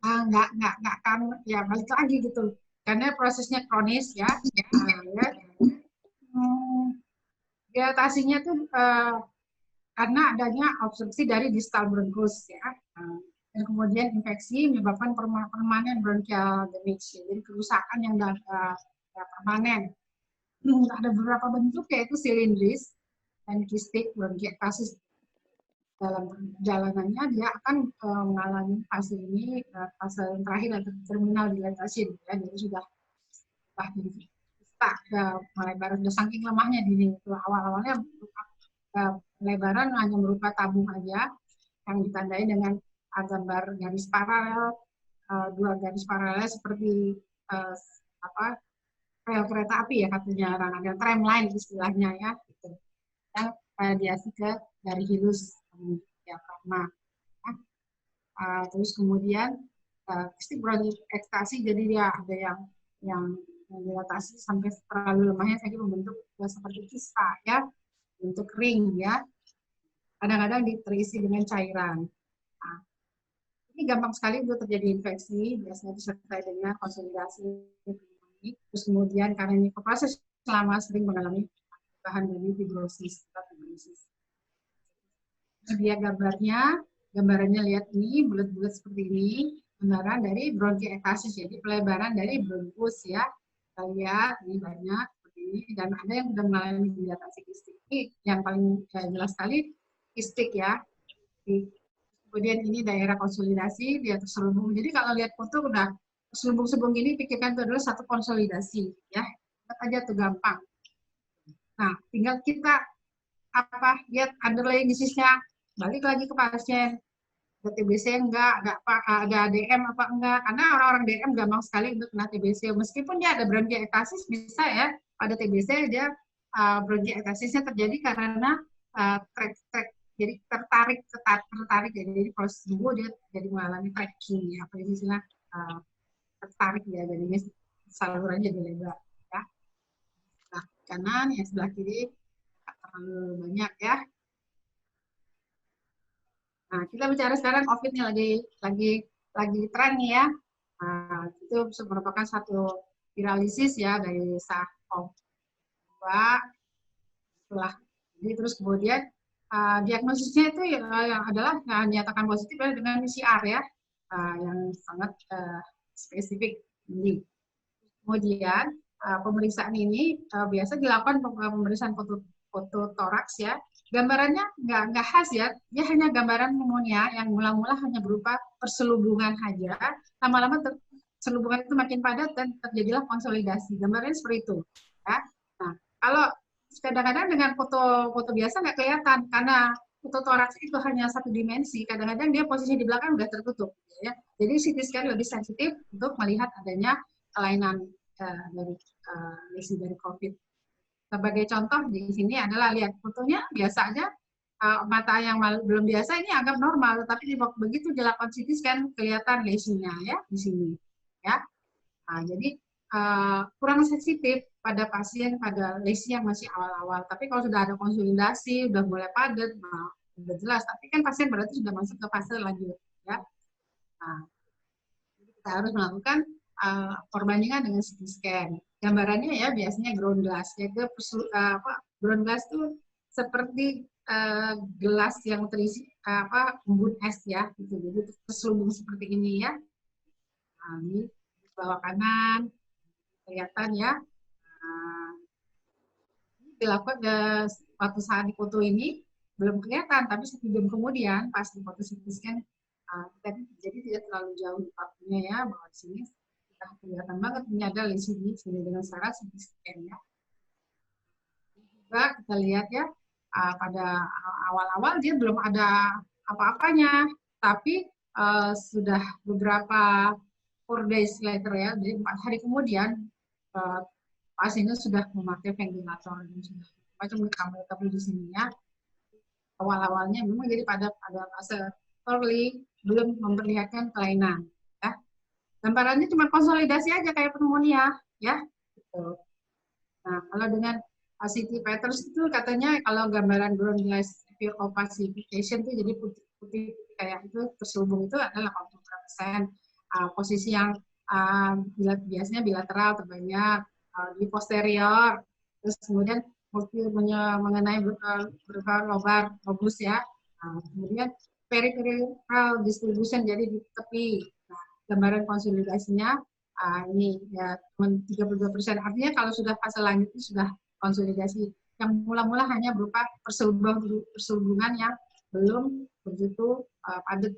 nggak akan ya balik lagi gitu. Karena prosesnya kronis ya. Dilatasinya tuh karena adanya obstruksi dari distal bronkus ya. Dan kemudian infeksi menyebabkan permanen bronchial damage, jadi kerusakan yang permanen. Ada beberapa bentuk yaitu silindris dan kistik bronkiektasis. Dalam perjalanannya dia akan mengalami fase ini, fase terakhir atau terminal dilatasi, ya, jadi sudah melebar, sudah saking lemahnya dinding itu. Awal-awalnya pelebaran hanya berupa tabung aja yang ditandai dengan gambar garis paralel, dua garis paralel seperti rel kereta api ya katanya orang, ada tramline istilahnya ya, gitu. Yang radiasi ke dari hilus diafragma. Terus kemudian bronkiekstasi, jadi dia ada yang dilatasi sampai terlalu lemahnya saya membentuk seperti kista ya, bentuk ring ya. Kadang-kadang terisi dengan cairan. Nah, ini gampang sekali untuk terjadi infeksi, biasanya disertai dengan konsolidasi. Terus kemudian karena ini proses selama sering mengalami bahan dari fibrosis. Dia gambarannya lihat ini bulat-bulat seperti ini, gambaran dari bronkiektasis, jadi pelebaran dari bronkus ya. Kita lihat ini banyak seperti ini, dan ada yang sudah mengalami dilatasi kistik. Ini yang paling jelas sekali kistik ya. Kemudian ini daerah konsolidasi, dia terselubung. Jadi kalau lihat foto udah terselubung-selubung ini, pikirkan itu adalah satu konsolidasi, ya. Lihat aja tuh gampang. Nah, tinggal kita lihat underlying disease-nya, balik lagi ke pasien. Ada TBC enggak, ada DM apa enggak? Karena orang-orang DM gampang sekali untuk kena TBC. Meskipun dia ada bronkiektasis, bisa ya pada TBC dia bronkiektasisnya terjadi karena jadi tertarik jadi proses sembuh dia jadi mengalami tracking ya, apa istilah tertarik ya, jadinya salurannya jadi lebar ya. Sebelah kanan yang sebelah kiri terlalu banyak ya. Nah, kita bicara sekarang COVID nih lagi tren nih ya. Nah, itu merupakan satu viralisis ya dari SARS-CoV-2 setelah jadi terus kemudian diagnosisnya itu yang adalah dinyatakan positif dengan PCR ya, yang sangat spesifik. Kemudian pemeriksaan ini biasa dilakukan pemeriksaan foto toraks ya. Gambarannya nggak khas ya, dia hanya gambaran pneumonia yang mula-mula hanya berupa perselubungan saja, lama-lama selubungan itu makin padat dan terjadilah konsolidasi. Gambarnya seperti itu. Ya. Nah, kalau kadang-kadang dengan foto biasa nggak kelihatan karena foto toraks itu hanya satu dimensi. Kadang-kadang dia posisi di belakang udah tertutup. Ya. Jadi CT scan lebih sensitif untuk melihat adanya kelainan dari lesi dari COVID. Sebagai contoh di sini adalah lihat fotonya biasa aja, mata yang belum biasa ini anggap normal, tapi begitu dilakukan CT scan kelihatan lesinya ya di sini ya. Nah, jadi kurang sensitif pada pasien pada lesi yang masih awal-awal. Tapi kalau sudah ada konsolidasi, sudah mulai padat, nah, sudah jelas. Tapi kan pasien berarti sudah masuk ke fase lanjut ya. Nah, kita harus melakukan perbandingan dengan CT scan. Gambarannya ya biasanya ground glass, yaitu ground glass itu seperti gelas yang terisi embun es ya, gitu. Jadi terselubung seperti ini ya. Nah, ini bawah kanan kelihatan ya. Nah, dilakukan waktu saat di foto ini belum kelihatan, tapi 1 jam kemudian pas di foto CT scan, jadi tidak terlalu jauh waktunya ya, bahwa di sini kelihatan banget ini ada lesi di sini dengan cara CT scan ya. Juga kita lihat ya, pada awal-awal dia belum ada apa-apanya, tapi sudah beberapa 4 days later ya, jadi 4 hari kemudian pasiennya sudah memakai ventilator dan sudah macam kabel di sini ya. Awal-awalnya memang jadi pada fase early belum memperlihatkan kelainan ya. Gambarannya cuma konsolidasi aja kayak pneumonia ya. Gitu. Nah, kalau dengan CT Peters itu katanya kalau gambaran ground glass opacification itu jadi putih-putih kayak itu terselubung itu adalah 80%. Posisi yang biasanya bilateral terbanyak di posterior, terus kemudian mengenai beberapa lobar lobus ya. Kemudian peripheral distribution jadi di tepi. Nah, gambaran konsolidasinya ini ya 32%. Artinya kalau sudah fase lanjut itu sudah konsolidasi. Yang mula-mula hanya berupa perselubungan yang belum begitu padat.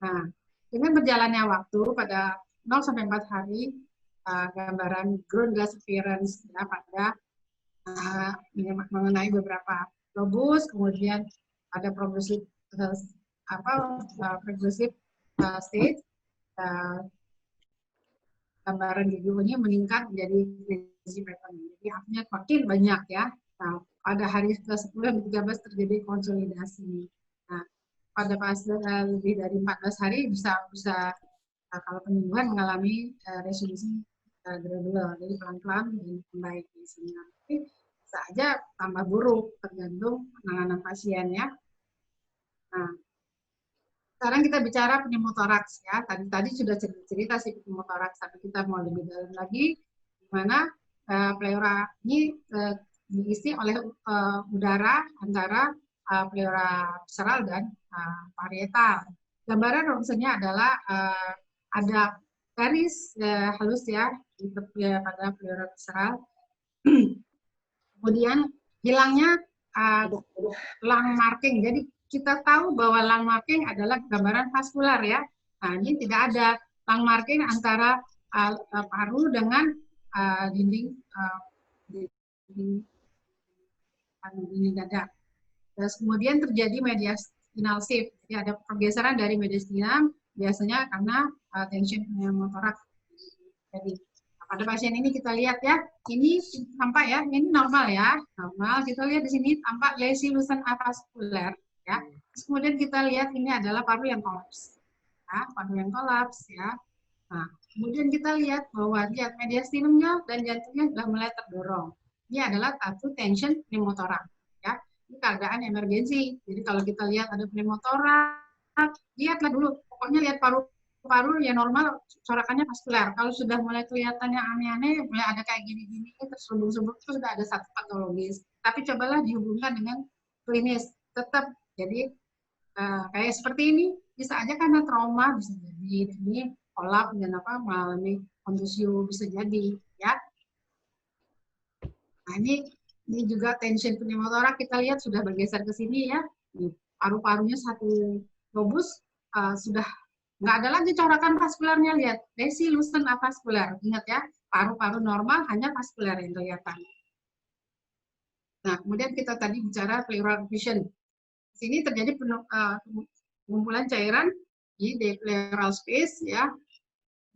Nah, dengan berjalannya waktu pada 0 sampai 4 hari gambaran ground glass appearance ya, pada mengenai beberapa lobus, kemudian ada progresif stage, gambaran giginya meningkat menjadi lesi pattern. Jadi artinya makin banyak ya. Nah, pada hari ke-10 dan 13 terjadi konsolidasi. Nah, pada fase lebih dari 14 hari bisa kalau penyembuhan mengalami resolusi gradual, jadi pelan-pelan dan membaik di sini. Tapi bisa aja tambah buruk tergantung penanganan pasien ya. Nah, sekarang kita bicara pneumotoraks ya. Tadi sudah cerita sih pneumotoraks, tapi kita mau lebih dalam lagi, di mana pleura ini diisi oleh udara antara pleura visceral dan parietal. Gambaran ronsennya adalah ada garis halus ya di pada pleura visceral. Kemudian hilangnya lung marking. Jadi kita tahu bahwa lung marking adalah gambaran vaskular ya. Nah, ini tidak ada lung marking antara paru dengan dinding dada. Terus kemudian terjadi mediastinal shift. Jadi ada pergeseran dari mediastinum biasanya karena tension pneumotoraks. Jadi pada pasien ini kita lihat ya, ini tampak ya, ini normal ya, normal. Kita lihat di sini tampak lesi lusen avaskuler ya. Terus kemudian kita lihat ini adalah paru yang kolaps, ya, paru yang kolaps ya. Nah, kemudian kita lihat bahwa lihat mediastinumnya dan jantungnya sudah mulai terdorong. Ini adalah satu tension pneumotoraks ya. Ini keadaan emergensi. Jadi kalau kita lihat ada pneumotoraks, lihatlah dulu. Pokoknya lihat paru ya normal, corakannya vaskuler. Kalau sudah mulai kelihatan yang aneh-aneh, mulai ada kayak gini-gini, terselubung-selubung, itu sudah ada satu patologis. Tapi cobalah dihubungkan dengan klinis. Tetap, jadi kayak seperti ini, bisa aja karena trauma, bisa jadi. Ini kolap dan mengalami kontusio, bisa jadi. Ya. Nah, ini juga tension pneumotoraks, kita lihat sudah bergeser ke sini ya. Paru-parunya satu lobus sudah Nggak ada lagi corakan vaskularnya, lihat. Lesi, lucent, avaskular. Ingat ya, paru-paru normal hanya vaskular yang kelihatan. Nah, kemudian kita tadi bicara pleural effusion. Di sini terjadi pengumpulan cairan di pleural space, ya.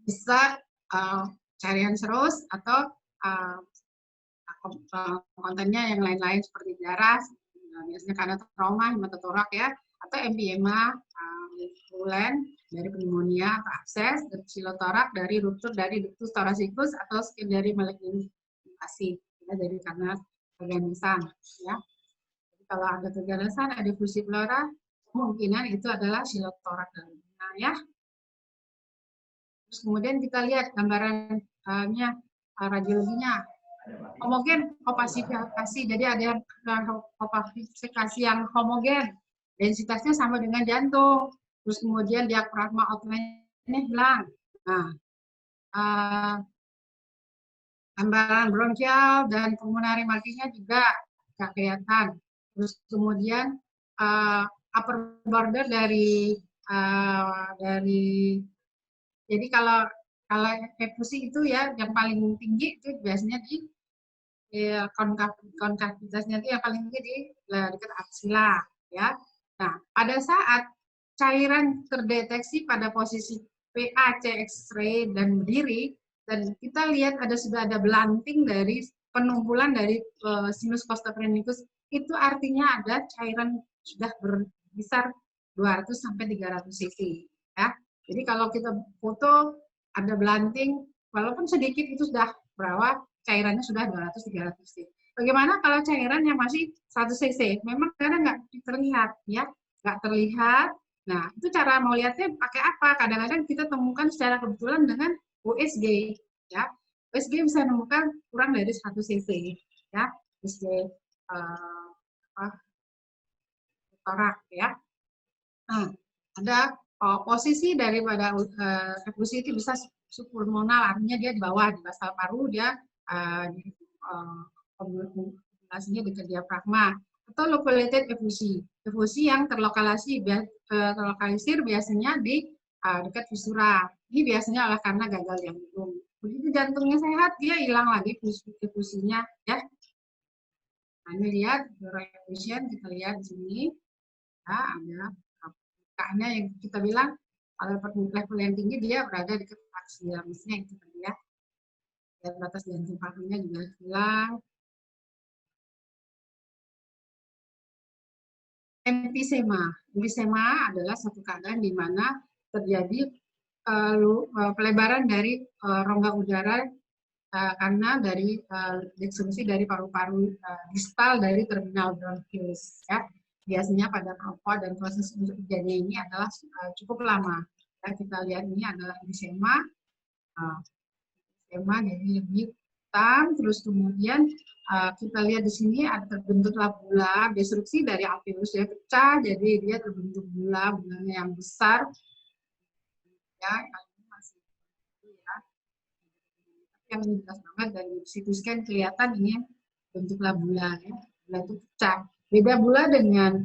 Bisa cairan serus atau kontennya yang lain-lain seperti darah, biasanya karena trauma, hematotorak ya, atau empiema, lekulen dari pneumonia atau abses, dan psilotorak dari ruptur dari ductus thoracicus atau dari malignasi, ya, dari karena keganasan, ya. Jadi kalau ada keganasan, ada fusi pleura, kemungkinan itu adalah psilotorak dalamnya, ya. Terus kemudian kita lihat gambarannya, radiologinya. Homogen opasifikasi, jadi ada opasifikasi yang homogen, densitasnya sama dengan jantung, terus kemudian diafragma outline-nya hilang. Nah, gambaran bronkial dan pulmonary markingnya juga nggak kelihatan. Terus kemudian upper border dari jadi kalau efusi itu ya yang paling tinggi itu biasanya di konkavitasnya itu yang paling tinggi di dekat aksila, ya. Nah, pada saat cairan terdeteksi pada posisi PAC X-ray dan berdiri, dan kita lihat sudah ada belanting dari penumpulan dari sinus costophrenicus, itu artinya ada cairan sudah berbesar 200 sampai 300 cc, ya. Jadi kalau kita foto ada belanting, walaupun sedikit itu sudah berapa cairannya sudah 200-300 cc. Bagaimana kalau cairan yang masih 100 cc? Memang kadang nggak terlihat, ya, nggak terlihat. Nah, itu cara mau lihatnya pakai apa? Kadang-kadang kita temukan secara kebetulan dengan USG, ya. USG bisa menemukan kurang dari 100 cc, ya. USG torak, ya. Nah, ada posisi daripada efusi itu bisa subpulmonal, artinya dia di bawah, di basal paru, dia populasinya dekat diafragma, atau loculated efusi, efusi yang terlokalisir biasanya di dekat visura. Ini biasanya adalah karena gagal jantung. Begitu jantungnya sehat, dia hilang lagi efusinya, ya. Nah, ini lihat effusion, kita lihat di sini, ya, ada kakaknya yang kita bilang kalau level yang tinggi dia berada di aksia, misalnya itu tadi, ya. Dan batas jantung parunya juga hilang. Emfisema. Emfisema adalah satu keadaan di mana terjadi pelebaran dari rongga udara karena dari disfungsi dari paru-paru distal dari terminal bronchus, ya. Biasanya pada perokok dan proses untuk terjadinya ini adalah cukup lama. Ya, kita lihat ini adalah emfisema. Jadi lebih hitam, terus kemudian kita lihat di sini ada terbentuklah bula, destruksi dari alveolus ya, pecah, jadi dia terbentuk bulanya yang besar, ya. Ini masih, ya. Yang jelas banget dari CT scan kelihatan ini bentuklah bula, ya. Bula itu pecah. Beda bula dengan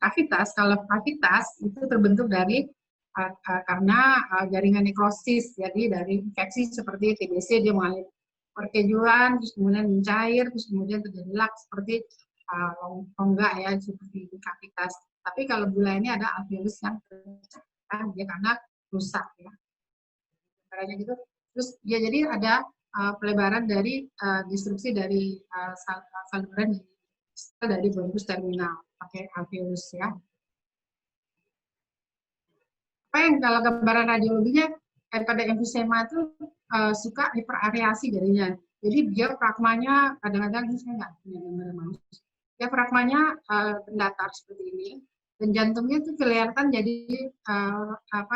kavitas. Kalau kavitas itu terbentuk dari karena jaringan nekrosis, jadi dari infeksi seperti TBC dia mengalir perkejuan, terus kemudian mencair, terus kemudian terjadi lak seperti rongga, ya, seperti kavitas. Tapi kalau bula ini ada alveolus yang pecah, dia karena rusak, ya. Caranya gitu. Terus dia jadi ada pelebaran dari disrupsi dari saluran dari bronkus terminal pakai alveolus, ya. Apa yang kalau gambaran radiologinya pada emfisema itu suka hiperariasi jadinya. Jadi diafragmanya kadang-kadang ini saya nggak punya gambaran manusia. Diafragmanya datar seperti ini, dan jantungnya itu kelihatan jadi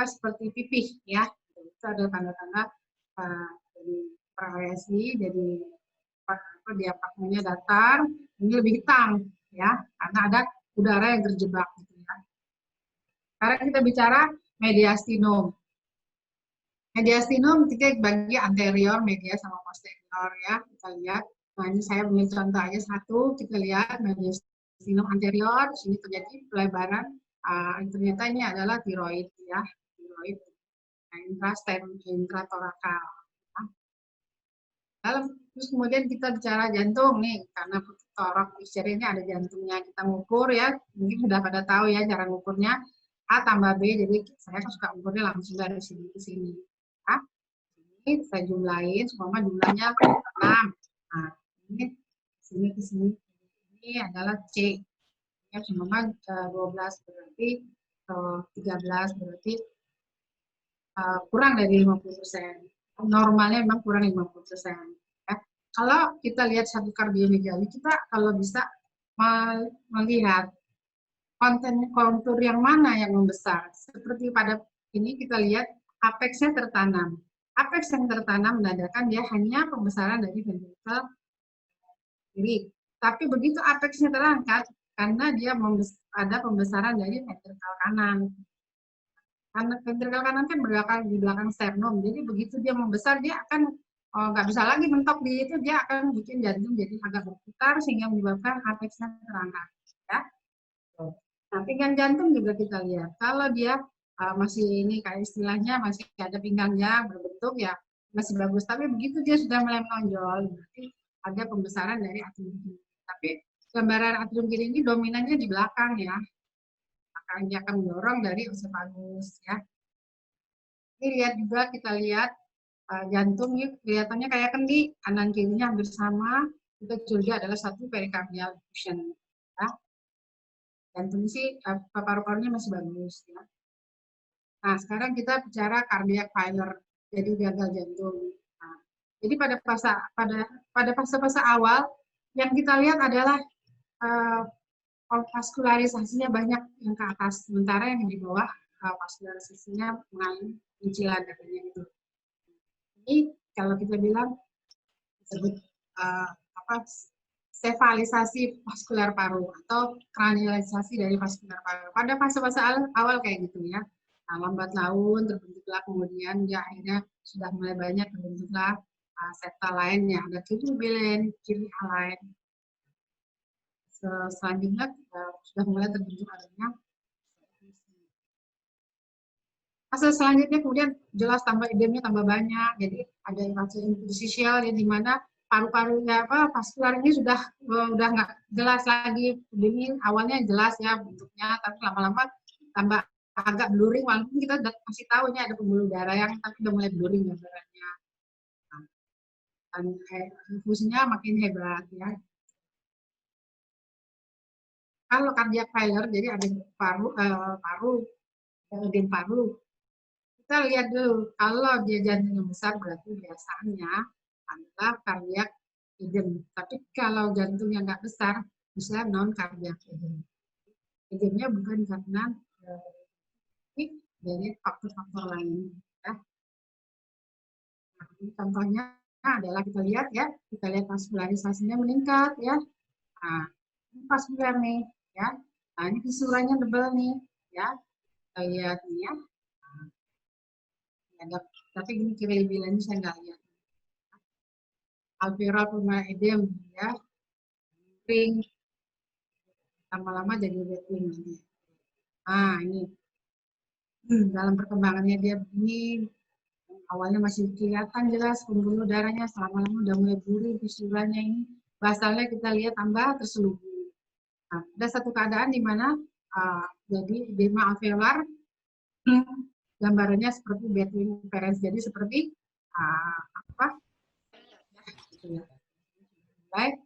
seperti pipih, ya. Itu ada tanda-tanda dari hiperariasi, jadi diafragmanya datar, ini lebih hitam, ya, karena ada udara yang terjebak, gitu, ya. Sekarang kita bicara mediastinum. Mediastinum kita bagi anterior, media, sama posterior, ya. Kita lihat. Nah, ini saya punya contoh aja satu. Kita lihat mediastinum anterior. Di sini terjadi pelebaran ternyata ini adalah tiroid ya, tiroid intratorakal. Terus kemudian kita bicara jantung nih, karena torok picture ini ada jantungnya, kita ngukur ya, mungkin sudah pada tahu ya cara ngukurnya, A tambah B, jadi saya kan suka ngukurnya langsung dari sini ke sini. Ya. Ini saya jumlahin, semua jumlahnya 6. Nah, ini sini ke sini, ini adalah C. Ya, semua 12 berarti 13 berarti kurang dari 50%. Normalnya memang kurang 50%. Ya. Kalau kita lihat satu kardiomegali, kita kalau bisa melihat kontur yang mana yang membesar. Seperti pada ini kita lihat apexnya tertanam. Apex yang tertanam menandakan dia hanya pembesaran dari ventrikel kiri. Tapi begitu apexnya terangkat, karena dia ada pembesaran dari ventrikel kanan. Karena ventrikel kanan kan berada di belakang sternum, jadi begitu dia membesar, dia akan nggak bisa lagi mentok di itu, dia akan bikin jantung jadi agak berputar sehingga menyebabkan apexnya terangkat. Ya. Nah, pinggang jantung juga kita lihat. Kalau dia masih ini kayak istilahnya masih ada pinggangnya berbentuk ya masih bagus. Tapi begitu dia sudah mulai menonjol, berarti ada pembesaran dari atrium kiri. Tapi gambaran atrium kiri ini dominannya di belakang ya. Maka dia akan mendorong dari osefagus ya. Ini lihat juga kita lihat jantung ini kelihatannya kayak kendi, kanan kirinya hampir sama. Kita juga adalah satu pericardial effusion. Ya. Jantung sih paru-parunya masih bagus ya. Nah, sekarang kita bicara cardiac failure, jadi gagal jantung. Nah, jadi pada fase-fase awal yang kita lihat adalah vaskularisasinya banyak yang ke atas, sementara yang di bawah vaskularisasinya mengalami penyicilan katanya itu. Ini kalau kita bilang disebut sefalisasi vaskular paru atau kranialisasi dari vaskular paru. Pada fase-fase awal kayak gitu ya. Nah, lambat laun terbentuklah kemudian dia akhirnya sudah mulai banyak terbentuklah septa lain yang ada kiri bilen, kiri lain. Selanjutnya sudah mulai terbentuk adanya fase selanjutnya kemudian jelas tambah edemnya tambah banyak, jadi ada fase interstisial yang dimana paru-parunya vaskular ini sudah nggak jelas lagi. Ini awalnya jelas ya bentuknya, tapi lama-lama tambah agak blurring, walaupun kita masih tahu ini ada pembuluh darah yang tapi udah mulai blurring gambarannya. Dan fungsinya makin hebat ya. Kalau cardiac failure, jadi ada paru, edem paru. Kita lihat dulu, kalau dia jantungnya besar berarti biasanya adalah cardiac edem. Tapi kalau jantungnya nggak besar, bisa non cardiac edem. Edemnya bukan karena dari faktor-faktor lain. Ya. Nah, contohnya adalah kita lihat ya, kita lihat vaskularisasinya meningkat ya. Nah, ini vaskular nih ya. Nah, ini visurannya tebal nih ya. Kita lihat nih ya. Ada, tapi ini kiri bilannya saya nggak lihat. Alveolar pulmonar edem ya, ring, lama-lama jadi wetling nanti. Nah ini dalam perkembangannya dia begini, awalnya masih kelihatan jelas pembuluh darahnya, selama-lama udah mulai buru visurannya ini, basalnya kita lihat tambah terselubung. Nah, ada satu keadaan di mana jadi edema alveolar, gambarannya seperti wetling appearance, jadi seperti apa? Gitu ya. Baik.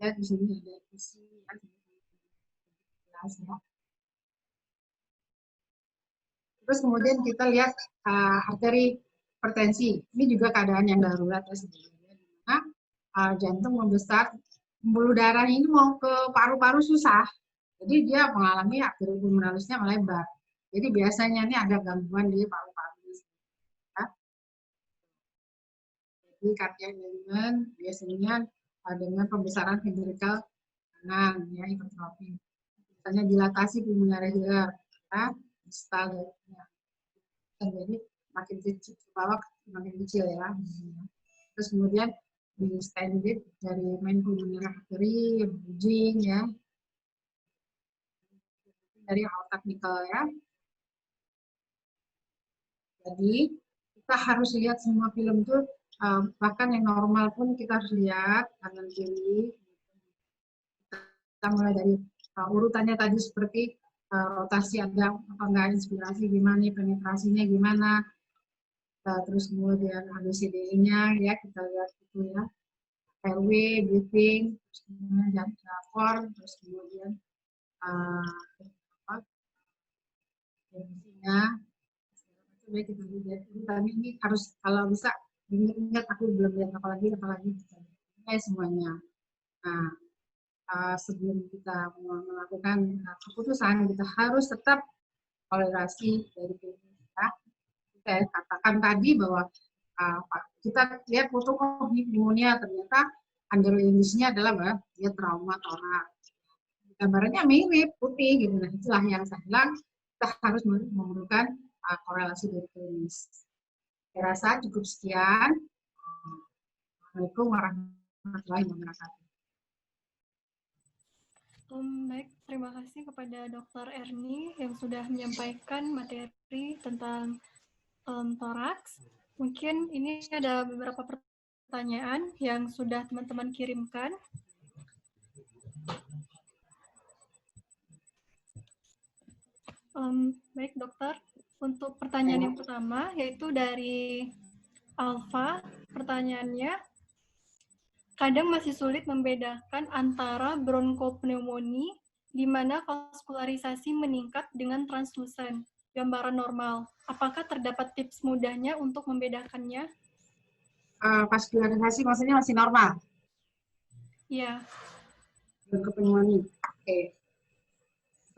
Lihat di sini ada isi ya. Terus kemudian kita lihat arteri hipertensi. Ini juga keadaan yang darurat ya sebenarnya. Nah, jantung membesar, pembuluh darah ini mau ke paru-paru susah. Jadi dia mengalami arteri pulmonarisnya melebar. Jadi biasanya ini ada gangguan di paru-paru. Ya. Jadi cardiac enlargement biasanya dengan pembesaran ventrikel kanan, ya, hipertrofi. Misalnya dilatasi pulmonaris ya, distal ya. Jadi makin kecil ke bawah makin kecil ya. Terus kemudian di standard dari main pulmonary artery, bridging ya. dari aorta nikel ya. Jadi kita harus lihat semua film itu, bahkan yang normal pun kita harus lihat kanan kiri. Kita mulai dari urutannya tadi seperti rotasi ada apa enggak, inspirasi gimana, penetrasinya gimana, terus kemudian ABCDE-nya ya kita lihat itu ya, RW, breathing, terus kemudian form, terus kemudian apa, fungsinya. Coba kita lihat urutannya ini harus, kalau bisa ingat aku belum lihat apalagi semuanya. Nah, sebelum kita melakukan keputusan, kita harus tetap toleransi dari kita. Kita katakan tadi bahwa kita lihat foto pneumonia, ternyata underlying-nya adalah bahwa dia trauma toraks. Gambarannya mirip, putih gitu. Nah, itulah yang saya bilang kita harus memerlukan korelasi dari klinis. Saya rasa cukup sekian. Assalamualaikum warahmatullahi wabarakatuh. Baik, terima kasih kepada Dr. Erni yang sudah menyampaikan materi tentang toraks. Mungkin ini ada beberapa pertanyaan yang sudah teman-teman kirimkan. Baik, dokter. Untuk pertanyaan yang pertama, yaitu dari Alfa. Pertanyaannya, kadang masih sulit membedakan antara bronkopneumonia di mana vaskularisasi meningkat dengan translusen, gambaran normal. Apakah terdapat tips mudahnya untuk membedakannya? Vaskularisasi maksudnya masih normal? Iya. Bronkopneumonia. Oke.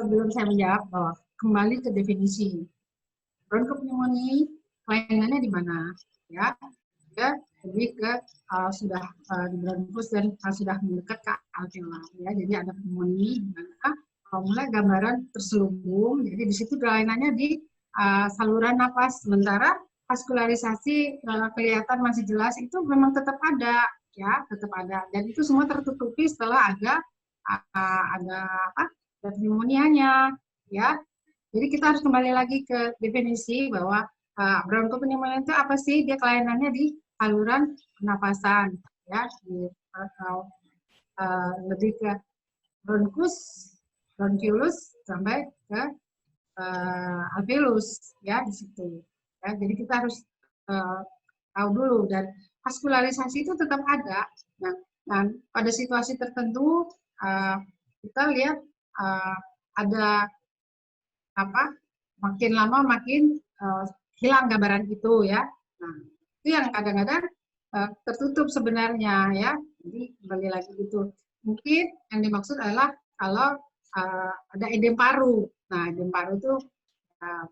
Sebelum saya menjawab, bahwa kembali ke definisi. Bronkopneumonia kelainannya di mana? Ya, ya lebih ke sudah di bronkus dan sudah mendekat ke alveolar. Ya, jadi ada pneumonia di mana mulai gambaran terselubung. Jadi di situ kelainannya di saluran napas. Sementara vaskularisasi kelihatan masih jelas itu memang tetap ada, ya tetap ada. Dan itu semua tertutupi setelah ada apa? Pneumonia-nya, ya. Jadi kita harus kembali lagi ke definisi bahwa bronkopneumonia itu apa sih? Dia kelainannya di saluran pernapasan, ya, lebih ke bronkus, bronchiolus sampai ke alveolus, ya di situ. Ya, jadi kita harus tahu dulu, dan vaskularisasi itu tetap ada. Nah, dan pada situasi tertentu kita lihat ada apa, makin lama makin hilang gambaran itu ya. Nah, itu yang kadang-kadang tertutup sebenarnya ya. Jadi kembali lagi itu. Mungkin yang dimaksud adalah kalau ada edem paru. Nah, edem paru itu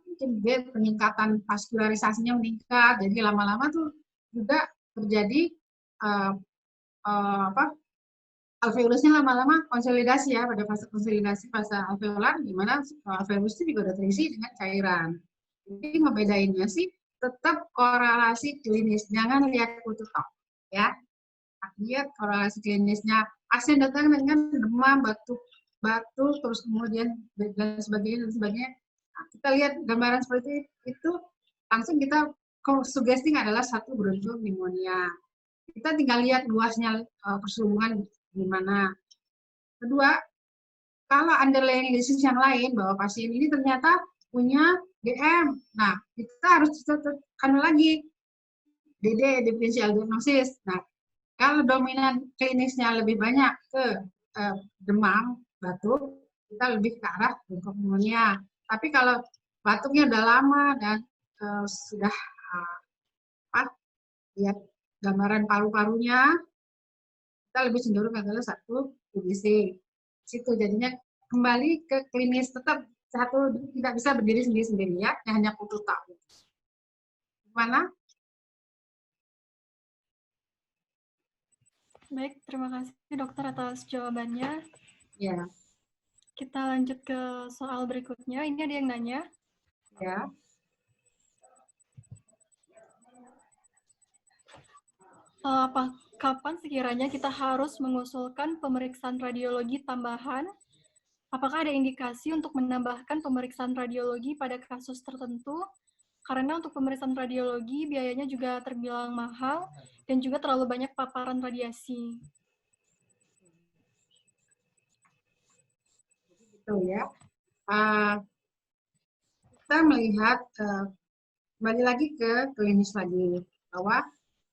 mungkin dia peningkatan vaskularisasinya meningkat. Jadi lama-lama tuh juga terjadi apa, alveolusnya lama-lama konsolidasi ya, pada fase konsolidasi fase alveolar, di mana alveolus itu juga udah terisi dengan cairan. Jadi ngebedainnya sih tetap korelasi klinis, jangan lihat kututok ya. Lihat korelasi klinisnya, pasien datang dengan demam, batuk, terus kemudian dan sebagainya. Nah, kita lihat gambaran seperti itu, langsung kita suggesting adalah satu bronkopneumonia. Kita tinggal lihat luasnya perselubungan gimana. Kedua, kalau underlying disease yang lain, bahwa pasien ini ternyata punya DM. Nah, kita harus tekan lagi DD, differential diagnosis. Nah, kalau dominan klinisnya lebih banyak ke demam, batuk, kita lebih ke arah bronkopneumonia. Tapi kalau batuknya udah lama dan sudah lihat gambaran paru-parunya, kita lebih cenderung adalah satu UBC. Situ jadinya kembali ke klinis, tetap satu tidak bisa berdiri sendiri-sendiri ya, hanya kutu tak. Gimana? Baik, terima kasih dokter atas jawabannya. Ya. Kita lanjut ke soal berikutnya. Ini ada yang nanya. Ya. Kapan sekiranya kita harus mengusulkan pemeriksaan radiologi tambahan Apakah ada indikasi untuk menambahkan pemeriksaan radiologi pada kasus tertentu? Karena untuk pemeriksaan radiologi biayanya juga terbilang mahal dan juga terlalu banyak paparan radiasi. Gitu ya. Kita melihat kembali lagi ke klinis lagi, bahwa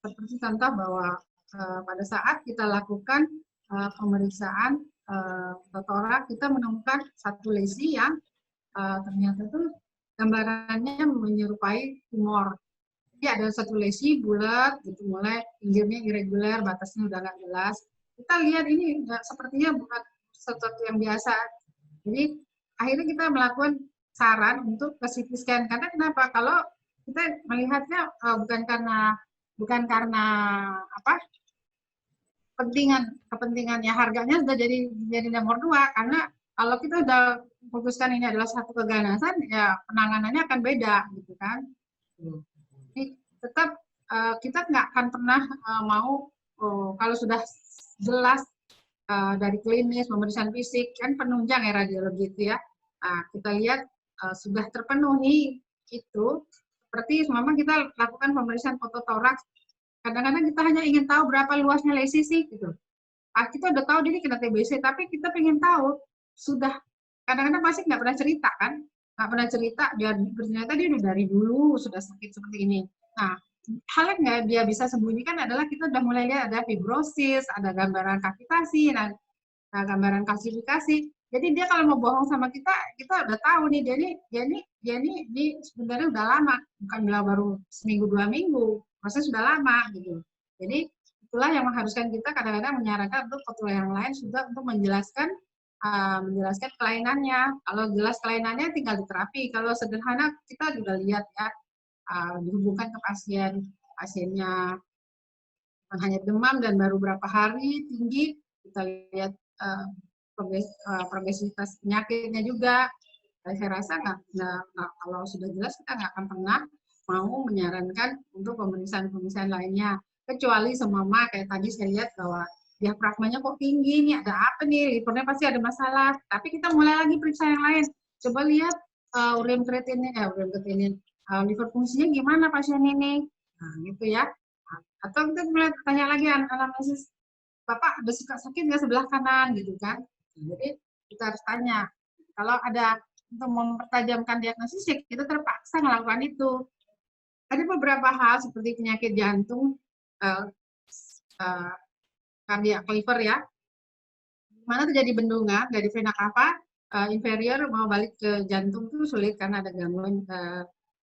seperti contoh bahwa pada saat kita lakukan pemeriksaan torak, kita menemukan satu lesi yang ternyata itu gambarannya menyerupai tumor. Jadi ada satu lesi bulat, gitu, mulai pinggirnya irregular, batasnya udah nggak jelas. Kita lihat ini sepertinya bukan sesuatu yang biasa. Jadi akhirnya kita melakukan saran untuk ke CT scan. Karena kenapa? Kalau kita melihatnya bukan karena apa kepentingannya, harganya sudah jadi nomor dua, karena kalau kita udah fokuskan ini adalah satu keganasan, ya penanganannya akan beda gitu kan. Jadi tetap kita nggak akan pernah mau kalau sudah jelas dari klinis, pemeriksaan fisik, kan penunjang ya radiologi itu ya. Nah, kita lihat sudah terpenuhi itu, seperti memang kita lakukan pemeriksaan fototoraks. Kadang-kadang kita hanya ingin tahu berapa luasnya lesi sih gitu. Kita udah tahu dia kena TBC, tapi kita pengen tahu sudah, kadang-kadang pasti nggak pernah cerita kan, nggak pernah cerita, ternyata dia udah dari dulu sudah sakit seperti ini. Nah, hal yang nggak dia bisa sembunyikan adalah kita udah mulai lihat ada fibrosis, ada gambaran kavitasi, nah gambaran kalsifikasi. Jadi dia kalau mau bohong sama kita udah tahu nih dia ini sebenarnya udah lama, bukan baru seminggu 2 minggu, proses sudah lama gitu. Jadi itulah yang mengharuskan kita kadang-kadang menyarankan untuk petugas yang lain sudah untuk menjelaskan kelainannya. Kalau jelas kelainannya tinggal diterapi. Kalau sederhana kita juga lihat ya, dihubungkan ke pasiennya bukan hanya demam dan baru berapa hari tinggi, kita lihat progresivitas penyakitnya juga. Saya rasa kalau sudah jelas kita nggak akan pernah mau menyarankan untuk pemeriksaan lainnya, kecuali semama kayak tadi saya lihat bahwa diafragmanya kok tinggi nih, ada apa nih, livernya pasti ada masalah, tapi kita mulai lagi periksa yang lain, coba lihat ureum kreatinin, liver fungsinya gimana pasien ini, nah gitu ya. Atau kita mulai tanya lagi anamnesis, Bapak ada suka sakit nggak sebelah kanan gitu kan. Jadi kita harus tanya. Kalau ada untuk mempertajamkan diagnosis, ya kita terpaksa melakukan itu. Ada beberapa hal seperti penyakit jantung, cardiac liver ya, mana terjadi bendungan dari vena cava inferior mau balik ke jantung itu sulit karena ada gangguan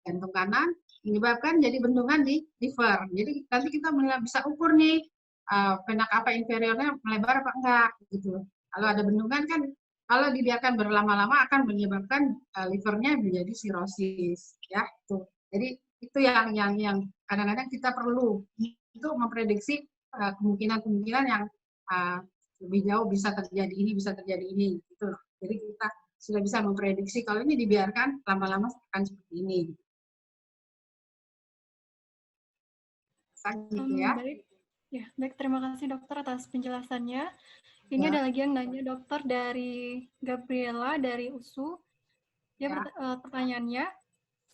jantung kanan, menyebabkan jadi bendungan di liver. Jadi nanti kita bisa ukur nih vena cava inferiornya melebar apa enggak gitu. Kalau ada bendungan kan kalau dibiarkan berlama-lama akan menyebabkan livernya menjadi sirosis ya itu. Jadi itu yang kadang-kadang kita perlu untuk memprediksi kemungkinan-kemungkinan yang lebih jauh bisa terjadi ini gitu loh. Jadi kita sudah bisa memprediksi kalau ini dibiarkan lama-lama akan seperti ini. Gitu ya. Baik. Ya, baik, terima kasih dokter atas penjelasannya. Ini Ya. ada lagi yang nanya dokter dari Gabriela dari USU. Dia pertanyaannya,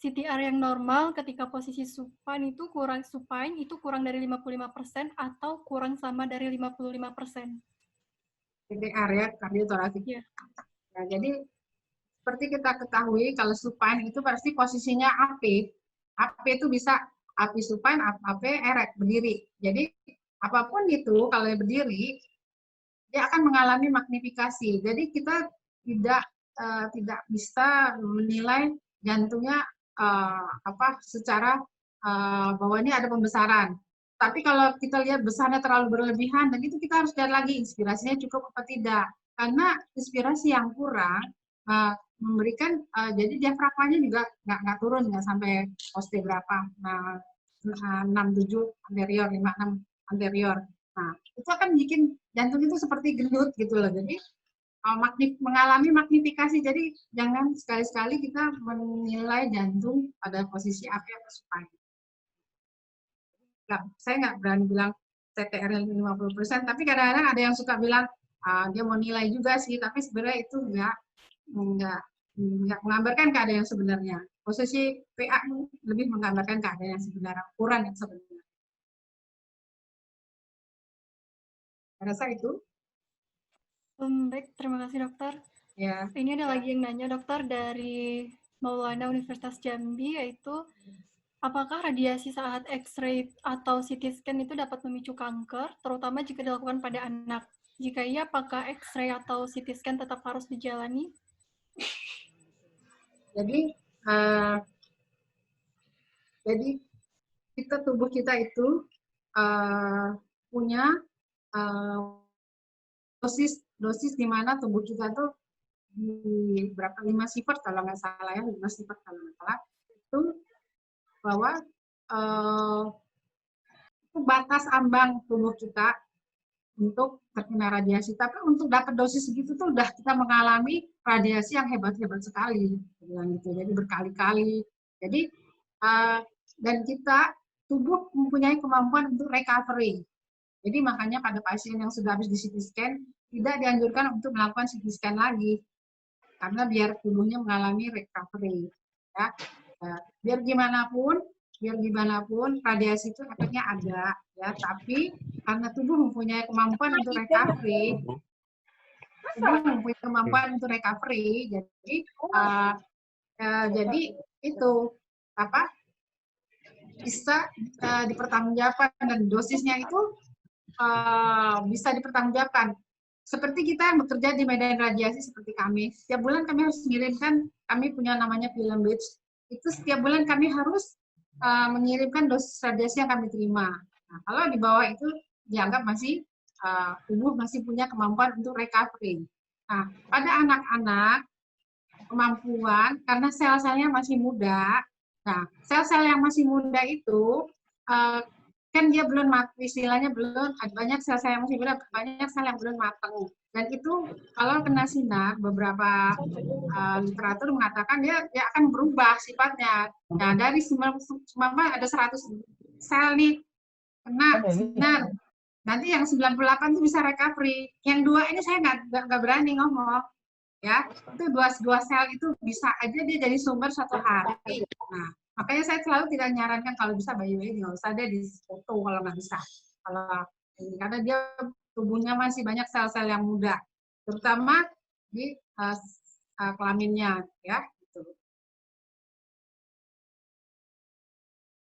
CTR yang normal ketika posisi supine itu kurang dari 55% atau kurang sama dari 55%. CTR ya, kardiotorakik. Ya. Nah, jadi seperti kita ketahui kalau supine itu pasti posisinya AP. AP itu bisa AP supine, AP erect, berdiri. Jadi apapun itu kalau berdiri dia akan mengalami magnifikasi. Jadi kita tidak bisa menilai jantungnya secara bahwa ini ada pembesaran. Tapi kalau kita lihat besarnya terlalu berlebihan, dan itu kita harus lihat lagi inspirasinya cukup apa tidak. Karena inspirasi yang kurang memberikan jadi diafragmanya juga nggak turun, nggak sampai poste berapa. Nah, 67 anterior, 56 anterior. Nah, itu akan bikin jantung itu seperti gendut gitu loh. Jadi mengalami magnifikasi. Jadi jangan sekali-sekali kita menilai jantung pada posisi AP atau supine. Saya nggak berani bilang CTR 50%, tapi kadang-kadang ada yang suka bilang dia mau nilai juga sih, tapi sebenarnya itu nggak menggambarkan keadaan yang sebenarnya. Posisi PA lebih menggambarkan keadaan yang sebenarnya, ukuran yang sebenarnya. Saya rasa itu. Baik, terima kasih dokter. Ya. Ini ada lagi yang nanya dokter dari Maulana Universitas Jambi, yaitu apakah radiasi saat X-ray atau CT scan itu dapat memicu kanker, terutama jika dilakukan pada anak? Jika iya, apakah X-ray atau CT scan tetap harus dijalani? Jadi tubuh kita itu punya dosis di mana tubuh kita tuh di berapa 5 sifat kalau nggak salah ya, 5 sifat kalau nggak salah itu bahwa itu batas ambang tubuh kita untuk terkena radiasi. Tapi untuk dapat dosis segitu tuh udah kita mengalami radiasi yang hebat-hebat sekali, gitu. Jadi berkali-kali. Jadi dan kita tubuh mempunyai kemampuan untuk recovery. Jadi makanya pada pasien yang sudah habis di CT scan tidak dianjurkan untuk melakukan CT scan lagi karena biar tubuhnya mengalami recovery. Ya. Biar gimana pun radiasi itu efeknya ada, ya. Tapi karena tubuh mempunyai kemampuan untuk recovery, jadi itu apa? Bisa dipertanggungjawabkan dan dosisnya itu bisa dipertanggungjawabkan. Seperti kita yang bekerja di medan radiasi seperti kami, setiap bulan kami harus mengirimkan, kami punya namanya film batch, itu setiap bulan kami harus mengirimkan dosis radiasi yang kami terima. Nah, kalau di bawah itu dianggap masih tubuh masih punya kemampuan untuk recovery. Nah, pada anak-anak kemampuan karena sel-selnya masih muda. Nah, sel-sel yang masih muda itu kan dia belum istilahnya belum, banyak sel-sel yang masih muda, banyak sel yang belum matang. Dan itu kalau kena sinar, beberapa literatur mengatakan dia akan berubah sifatnya. Nah, dari 90 ada 100 sel nih kena sinar. Nanti yang 98 itu bisa recovery. Yang 2 ini saya nggak berani ngomong. Ya, itu dua sel itu bisa aja dia jadi sumber suatu hari. Nah, makanya saya selalu tidak menyarankan kalau bisa bayi-bayi nggak usah deh di foto kalau nggak bisa. Karena dia tubuhnya masih banyak sel-sel yang muda, terutama di kelaminnya, ya. Gitu.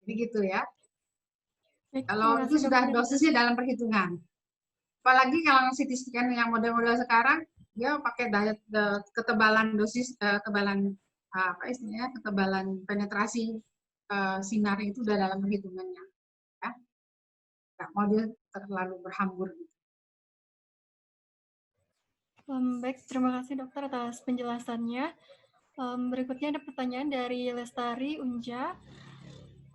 Jadi gitu ya. Kalau itu sudah dosisnya dalam perhitungan. Apalagi kalau CT scan yang model-model sekarang, dia pakai ketebalan dosis, ketebalan apa istilahnya, ketebalan penetrasi sinar itu udah dalam perhitungannya, ya. Nggak mau dia terlalu berhambur. Baik, terima kasih dokter atas penjelasannya. Berikutnya ada pertanyaan dari Lestari Unja.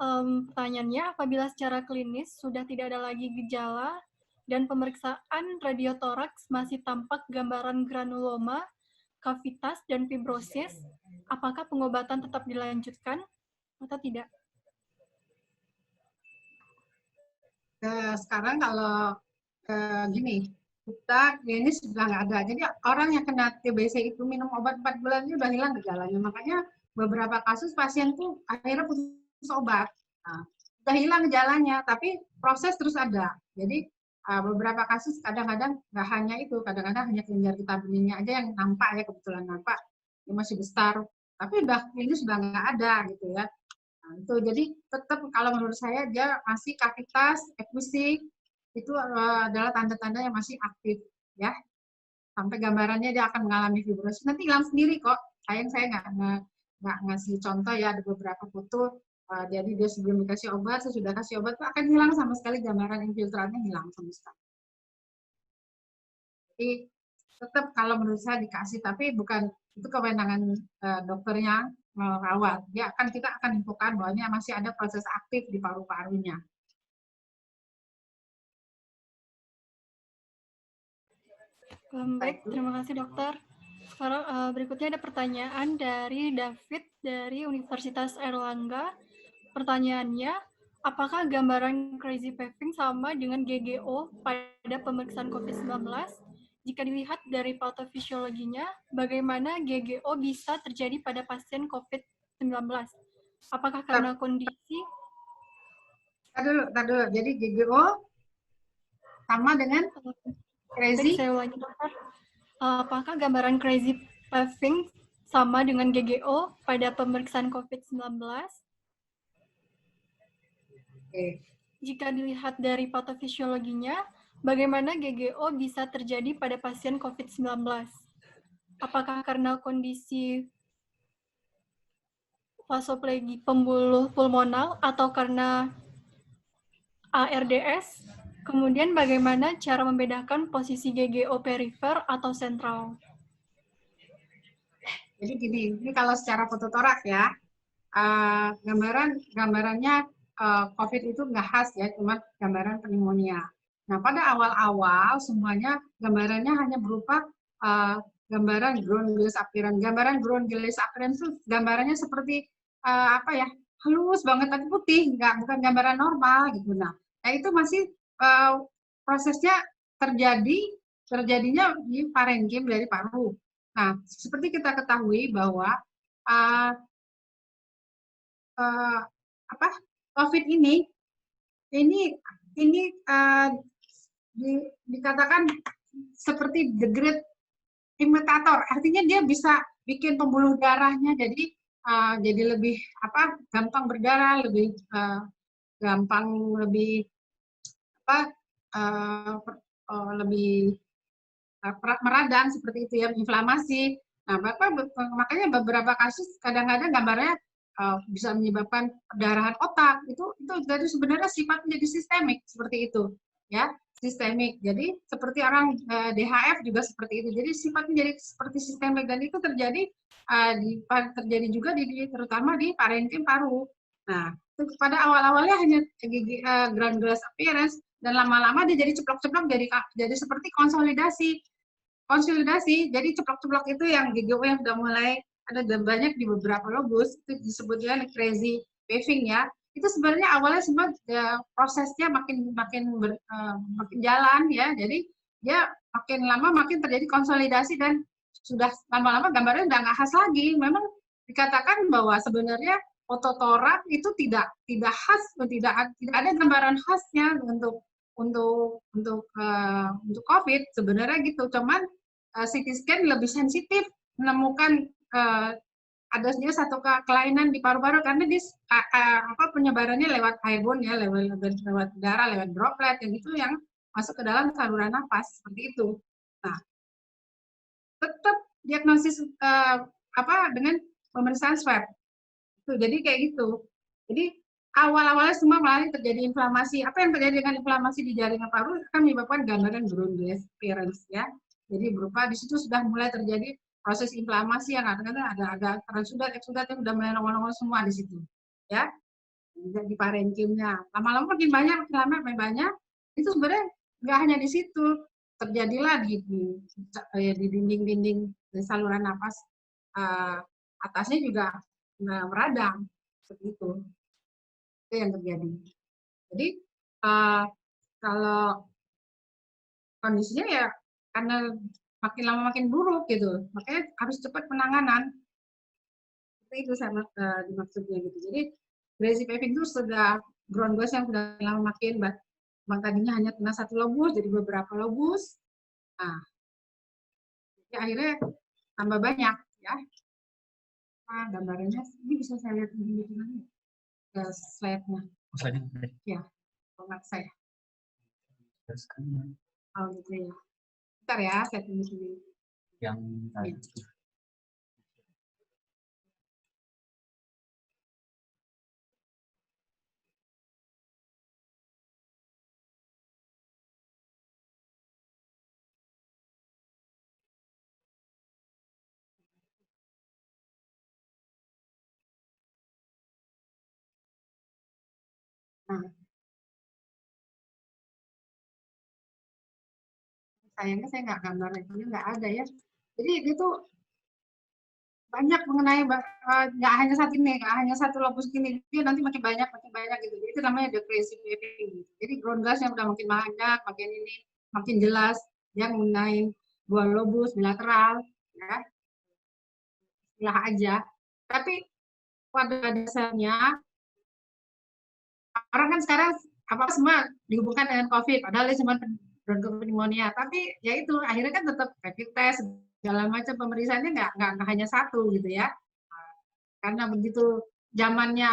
Pertanyaannya, apabila secara klinis sudah tidak ada lagi gejala dan pemeriksaan radiotoraks masih tampak gambaran granuloma, kavitas, dan fibrosis, apakah pengobatan tetap dilanjutkan atau tidak? Sekarang kalau gini, kita klinis sudah nggak ada. Jadi orang yang kena TBC itu minum obat 4 bulan itu udah hilang gejalanya. Makanya beberapa kasus pasien tuh akhirnya putus obat. Nah, udah hilang gejalanya, tapi proses terus ada. Jadi beberapa kasus kadang-kadang nggak hanya itu, kadang-kadang hanya kelenjar getah benihnya aja yang nampak, ya kebetulan nampak, dia masih besar. Tapi udah klinis sudah nggak ada gitu ya. Nah, itu jadi tetap kalau menurut saya dia masih kavitas, efusif, itu adalah tanda-tanda yang masih aktif, ya. Sampai gambarannya dia akan mengalami fibrosis, nanti hilang sendiri kok. Saya nggak ngasih contoh ya, ada beberapa foto, jadi dia sebelum dikasih obat, sesudah kasih obat itu akan hilang sama sekali, gambaran infiltratnya hilang sama sekali. Jadi tetap kalau menurut saya dikasih, tapi bukan itu kewenangan dokternya merawat. Kita akan infokan bahwa ini masih ada proses aktif di paru-parunya. Baik, terima kasih dokter. Sekarang berikutnya ada pertanyaan dari David dari Universitas Airlangga. Pertanyaannya, apakah gambaran crazy paving sama dengan GGO pada pemeriksaan COVID-19? jika dilihat dari patofisiologinya, bagaimana GGO bisa terjadi pada pasien COVID-19? Apakah karena kondisi? Tadi dulu. Jadi GGO sama dengan Baik, crazy. saya ulangi, Dokter. Apakah gambaran crazy paving sama dengan GGO pada pemeriksaan COVID-19? Oke. Jika dilihat dari patofisiologinya, bagaimana GGO bisa terjadi pada pasien COVID-19? Apakah karena kondisi vasoplegi pembuluh pulmonal atau karena ARDS? Kemudian bagaimana cara membedakan posisi GGO perifer atau sentral? Jadi gini, ini kalau secara fototorak ya, gambarannya COVID itu nggak khas ya, cuma gambaran pneumonia. Nah, pada awal-awal semuanya gambarannya hanya berupa gambaran ground glass appearance. Gambaran ground glass appearance itu gambarannya seperti apa ya, halus banget tapi putih, bukan gambaran normal gitu. Nah itu masih prosesnya terjadinya di parenkim dari paru. Nah, seperti kita ketahui bahwa COVID ini dikatakan seperti the great imitator, artinya dia bisa bikin pembuluh darahnya jadi lebih gampang berdarah, lebih gampang, lebih lebih meradang seperti itu ya, inflamasi. Nah, makanya beberapa kasus kadang-kadang gambarnya bisa menyebabkan perdarahan otak. Itu jadi sebenarnya sifatnya jadi sistemik seperti itu, ya, sistemik. Jadi seperti orang DHF juga seperti itu. Jadi sifatnya jadi seperti sistemik dan itu terjadi juga terutama di parenkim paru. Nah, pada awal-awalnya hanya ground glass appearance dan lama-lama dia jadi ceplok-ceplok, jadi seperti konsolidasi. Jadi ceplok-ceplok itu yang GGO yang sudah mulai ada banyak di beberapa lobus, itu disebutnya crazy paving ya. Itu sebenarnya awalnya semua prosesnya makin jalan ya. Jadi dia makin lama makin terjadi konsolidasi dan sudah lama-lama gambarnya udah nggak khas lagi. Memang dikatakan bahwa sebenarnya fototorak itu tidak khas, tidak ada gambaran khasnya untuk COVID sebenarnya gitu. Cuman CT scan lebih sensitif menemukan adanya satu kelainan di paru-paru karena penyebarannya lewat airborne ya, lewat darah, lewat droplet yang itu yang masuk ke dalam saluran nafas seperti itu. Nah, tetap diagnosis dengan pemeriksaan swab. Jadi kayak gitu. Jadi awal-awalnya semua malah terjadi inflamasi. Apa yang terjadi dengan inflamasi di jaringan paru akan menyebabkan gambaran ground glass appearance ya. Jadi berupa di situ sudah mulai terjadi proses inflamasi yang ada transudat, eksudat yang sudah mulai nongol-nongol semua di situ. Ya. Di parenkimnya. Lama-lama makin banyak. Itu sebenarnya nggak hanya di situ. Terjadilah di dinding-dinding saluran nafas atasnya juga meradang seperti itu yang terjadi. Jadi kalau kondisinya ya karena makin lama makin buruk gitu, makanya harus cepat penanganan. Seperti itu sama dimaksudnya gitu. Jadi crazy paving itu sudah ground glass yang sudah lama makin tadinya hanya kena satu lobus jadi beberapa lobus. Nah, jadi akhirnya tambah banyak ya. Nah, gambarnya ini bisa saya lihat di sini slide-nya. Ya, format saya. Oh gitu ya. Bentar ya, saya tunggu sini. Yang Ya. Nah, sayangnya saya nggak gambar itu nggak ada ya. Jadi itu banyak mengenai nggak hanya satu ini, nggak hanya satu lobus ini, dia nanti makin banyak gitu. Jadi itu namanya the crazy paving. Jadi ground glass yang udah makin banyak, makin jelas yang mengenai dua lobus bilateral, ya, istilah aja. Tapi pada dasarnya orang kan sekarang apa semua dihubungkan dengan COVID, padahal dia cuma bronchopneumonia. Tapi ya itu akhirnya kan tetap rapid test segala macam pemeriksaannya nggak hanya satu gitu ya. Karena begitu zamannya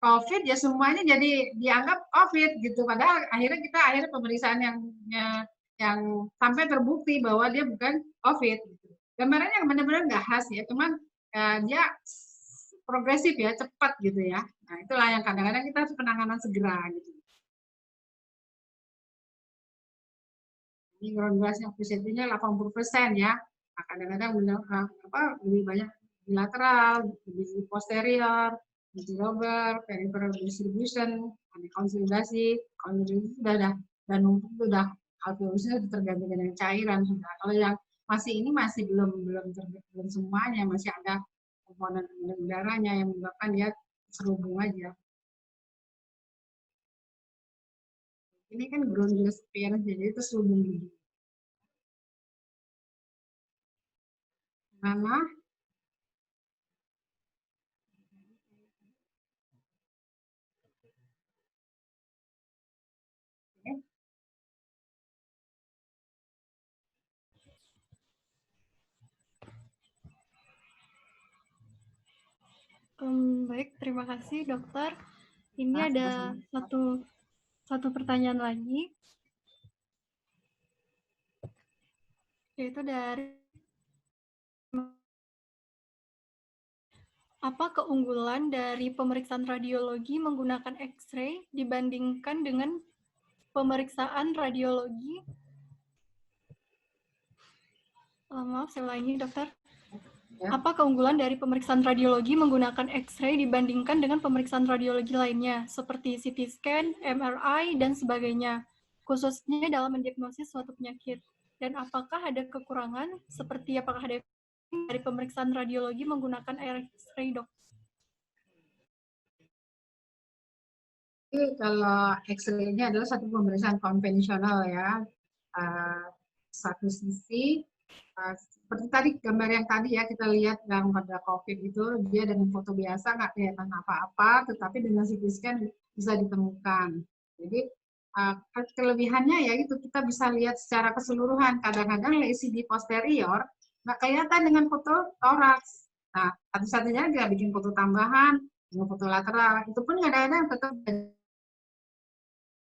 COVID ya semuanya jadi dianggap COVID gitu. Padahal akhirnya pemeriksaan yang sampai terbukti bahwa dia bukan COVID. Gitu. Gambarannya benar-benar nggak khas ya, cuman dia progresif ya, cepat gitu ya. Nah itulah yang kadang-kadang kita harus penanganan segera gitu. Ini ground glass yang positifnya 80% ya. Nah, kadang-kadang lebih banyak bilateral, lebih posterior, lobar, peripheral distribution, ada konsolidasi sudah numpuk sudah alveolusnya tergantung dengan cairan sudah. Kalau yang masih ini masih belum semuanya, masih ada komponen udaranya yang menyebabkan dia serubung aja. Ini kan ground glass appearance, jadi itu serubung gigi. Mana? Baik, terima kasih dokter. Ini ada satu pertanyaan lagi, yaitu dari apa keunggulan dari pemeriksaan radiologi menggunakan X-ray dibandingkan dengan pemeriksaan radiologi? Maaf, saya ulangi, dokter. Ya. Apa keunggulan dari pemeriksaan radiologi menggunakan X-ray dibandingkan dengan pemeriksaan radiologi lainnya, seperti CT scan, MRI, dan sebagainya, khususnya dalam mendiagnosis suatu penyakit? Dan apakah ada kekurangan, seperti apakah ada dari pemeriksaan radiologi menggunakan X-ray, dok? Kalau X-ray ini adalah satu pemeriksaan konvensional ya, satu sisi seperti tadi gambar yang tadi ya kita lihat yang pada COVID itu dia dengan foto biasa nggak kelihatan apa-apa, tetapi dengan CT scan bisa ditemukan. Jadi kelebihannya ya itu kita bisa lihat secara keseluruhan. Kadang-kadang lesi di posterior nggak kelihatan dengan foto toraks. Nah, satu-satunya dia bikin foto tambahan, dengan foto lateral. Itu pun kadang-kadang tetap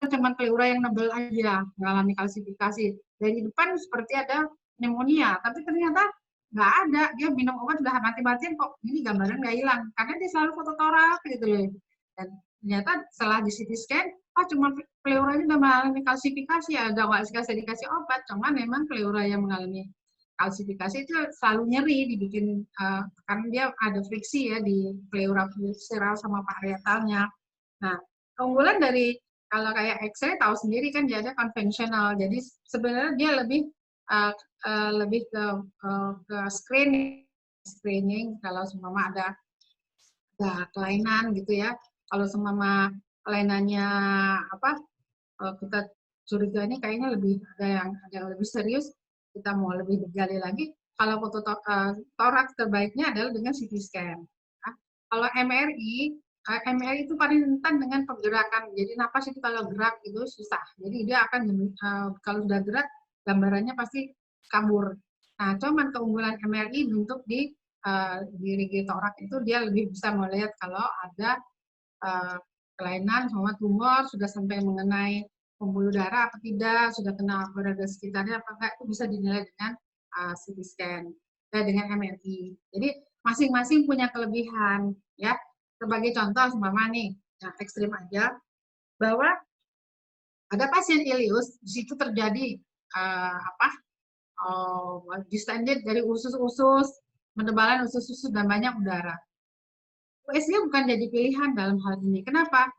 cuma pleura yang nebel aja, mengalami kalsifikasi. Dari depan seperti ada pneumonia, tapi ternyata nggak ada. Dia minum obat sudah mati-matian kok, ini gambaran nggak hilang. Karena dia selalu fototoraks gitu loh. Dan ternyata setelah di CT scan, cuma pleura ini udah mengalami kalsifikasi, ada nggak dikasih obat, cuma memang pleura yang mengalami kalsifikasi itu selalu nyeri, dibikin karena dia ada friksi ya di pleura visceral sama parietalnya. Nah, keunggulan dari kalau kayak X-ray tahu sendiri kan dia ada konvensional, jadi sebenarnya dia lebih ke screening kalau seumpama ada kelainan gitu ya. Kalau seumpama kelainannya kita curiga ini kayaknya ada yang lebih serius, kita mau lebih digali lagi. Kalau foto toraks terbaiknya adalah dengan CT scan. Nah, kalau MRI itu paling rentan dengan pergerakan. Jadi napas itu kalau gerak itu susah. Jadi dia akan kalau sudah gerak gambarannya pasti kabur. Nah, cuman keunggulan MRI untuk di rigi torak itu dia lebih bisa melihat kalau ada kelainan sama tumor sudah sampai mengenai pembuluh darah apa tidak, sudah kena berada sekitarnya apa enggak, itu bisa dinilai dengan CT scan dan dengan MRI. Jadi masing-masing punya kelebihan ya. Sebagai contoh seumpama nih, yang ekstrim aja, bahwa ada pasien ileus, di situ terjadi distended dari usus-usus, menebalan usus-usus dan banyak udara. USG bukan jadi pilihan dalam hal ini. Kenapa?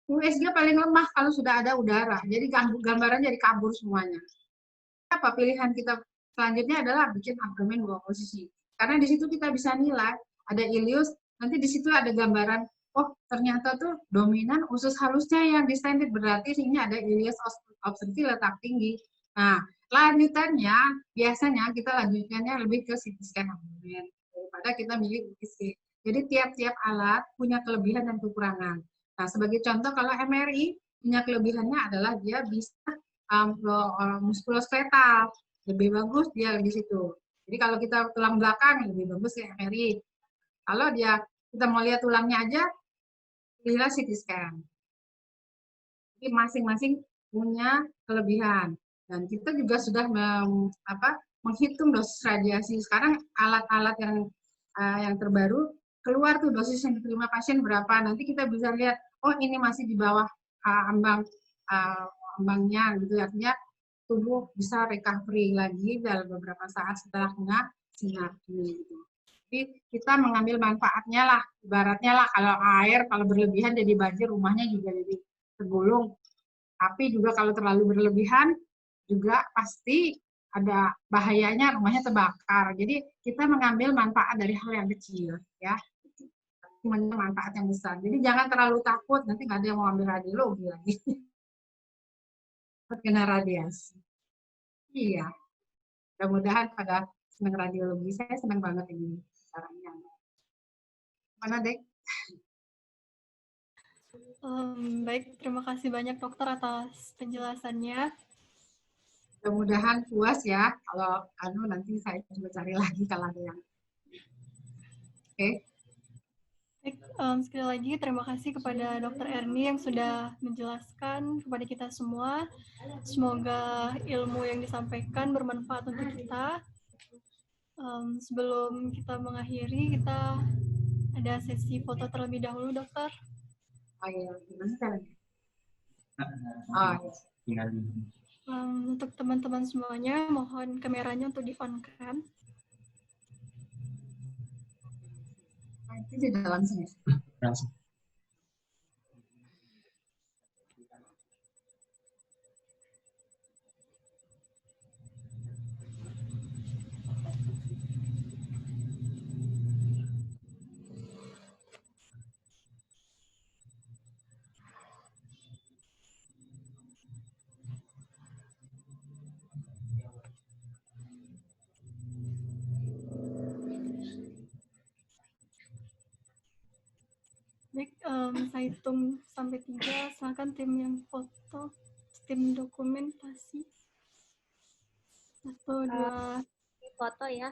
USG paling lemah kalau sudah ada udara, jadi gambaran jadi kabur semuanya. Apa pilihan kita selanjutnya adalah bikin abdomen dua posisi. Karena di situ kita bisa nilai, ada ileus, nanti di situ ada gambaran, oh ternyata tuh dominan usus halusnya yang distended, berarti ini ada ileus obstruksi letak tinggi. Nah, lanjutannya biasanya kita lanjutkannya lebih ke CT scan abdomen daripada kita milih USG. Jadi tiap-tiap alat punya kelebihan dan kekurangan. Nah, sebagai contoh kalau MRI punya kelebihannya adalah dia bisa muskuloskeletal, lebih bagus dia di situ. Jadi kalau kita tulang belakang lebih bagus ya MRI. Kalau kita mau lihat tulangnya aja, pilihlah CT scan. Jadi masing-masing punya kelebihan. Dan kita juga sudah menghitung dosis radiasi. Sekarang alat-alat yang terbaru keluar tuh dosis yang diterima pasien berapa. Nanti kita bisa lihat, oh ini masih di bawah ambangnya gitu. Artinya tubuh bisa recovery lagi dalam beberapa saat setelah kena sinar ini. Gitu. Jadi kita mengambil manfaatnya lah, ibaratnya lah kalau air kalau berlebihan jadi banjir, rumahnya juga jadi tergulung. Tapi juga kalau terlalu berlebihan juga pasti ada bahayanya, rumahnya terbakar. Jadi kita mengambil manfaat dari hal yang kecil, ya, manfaat yang besar. Jadi jangan terlalu takut, nanti nggak ada yang mau ambil radiologi lagi. Kena radiasi. Iya, mudah-mudahan pada senang radiologi. Saya senang banget ini caranya. Mana, Dek? Baik, terima kasih banyak dokter atas penjelasannya. Mudah-mudahan puas ya. Kalau nanti saya coba cari lagi kalau ada yang. Oke. Baik, sekali lagi terima kasih kepada Dr. Erni yang sudah menjelaskan kepada kita semua. Semoga ilmu yang disampaikan bermanfaat untuk kita. Sebelum kita mengakhiri, kita ada sesi foto terlebih dahulu, dokter. Oh iya, gimana caranya? Oh, iya. Untuk teman-teman semuanya, mohon kameranya untuk di-on-kan. Itu tidak langsung ya? Langsung. Baik, saya hitung sampai 3. Silakan tim yang foto, tim dokumentasi. 1, 2. Foto ya.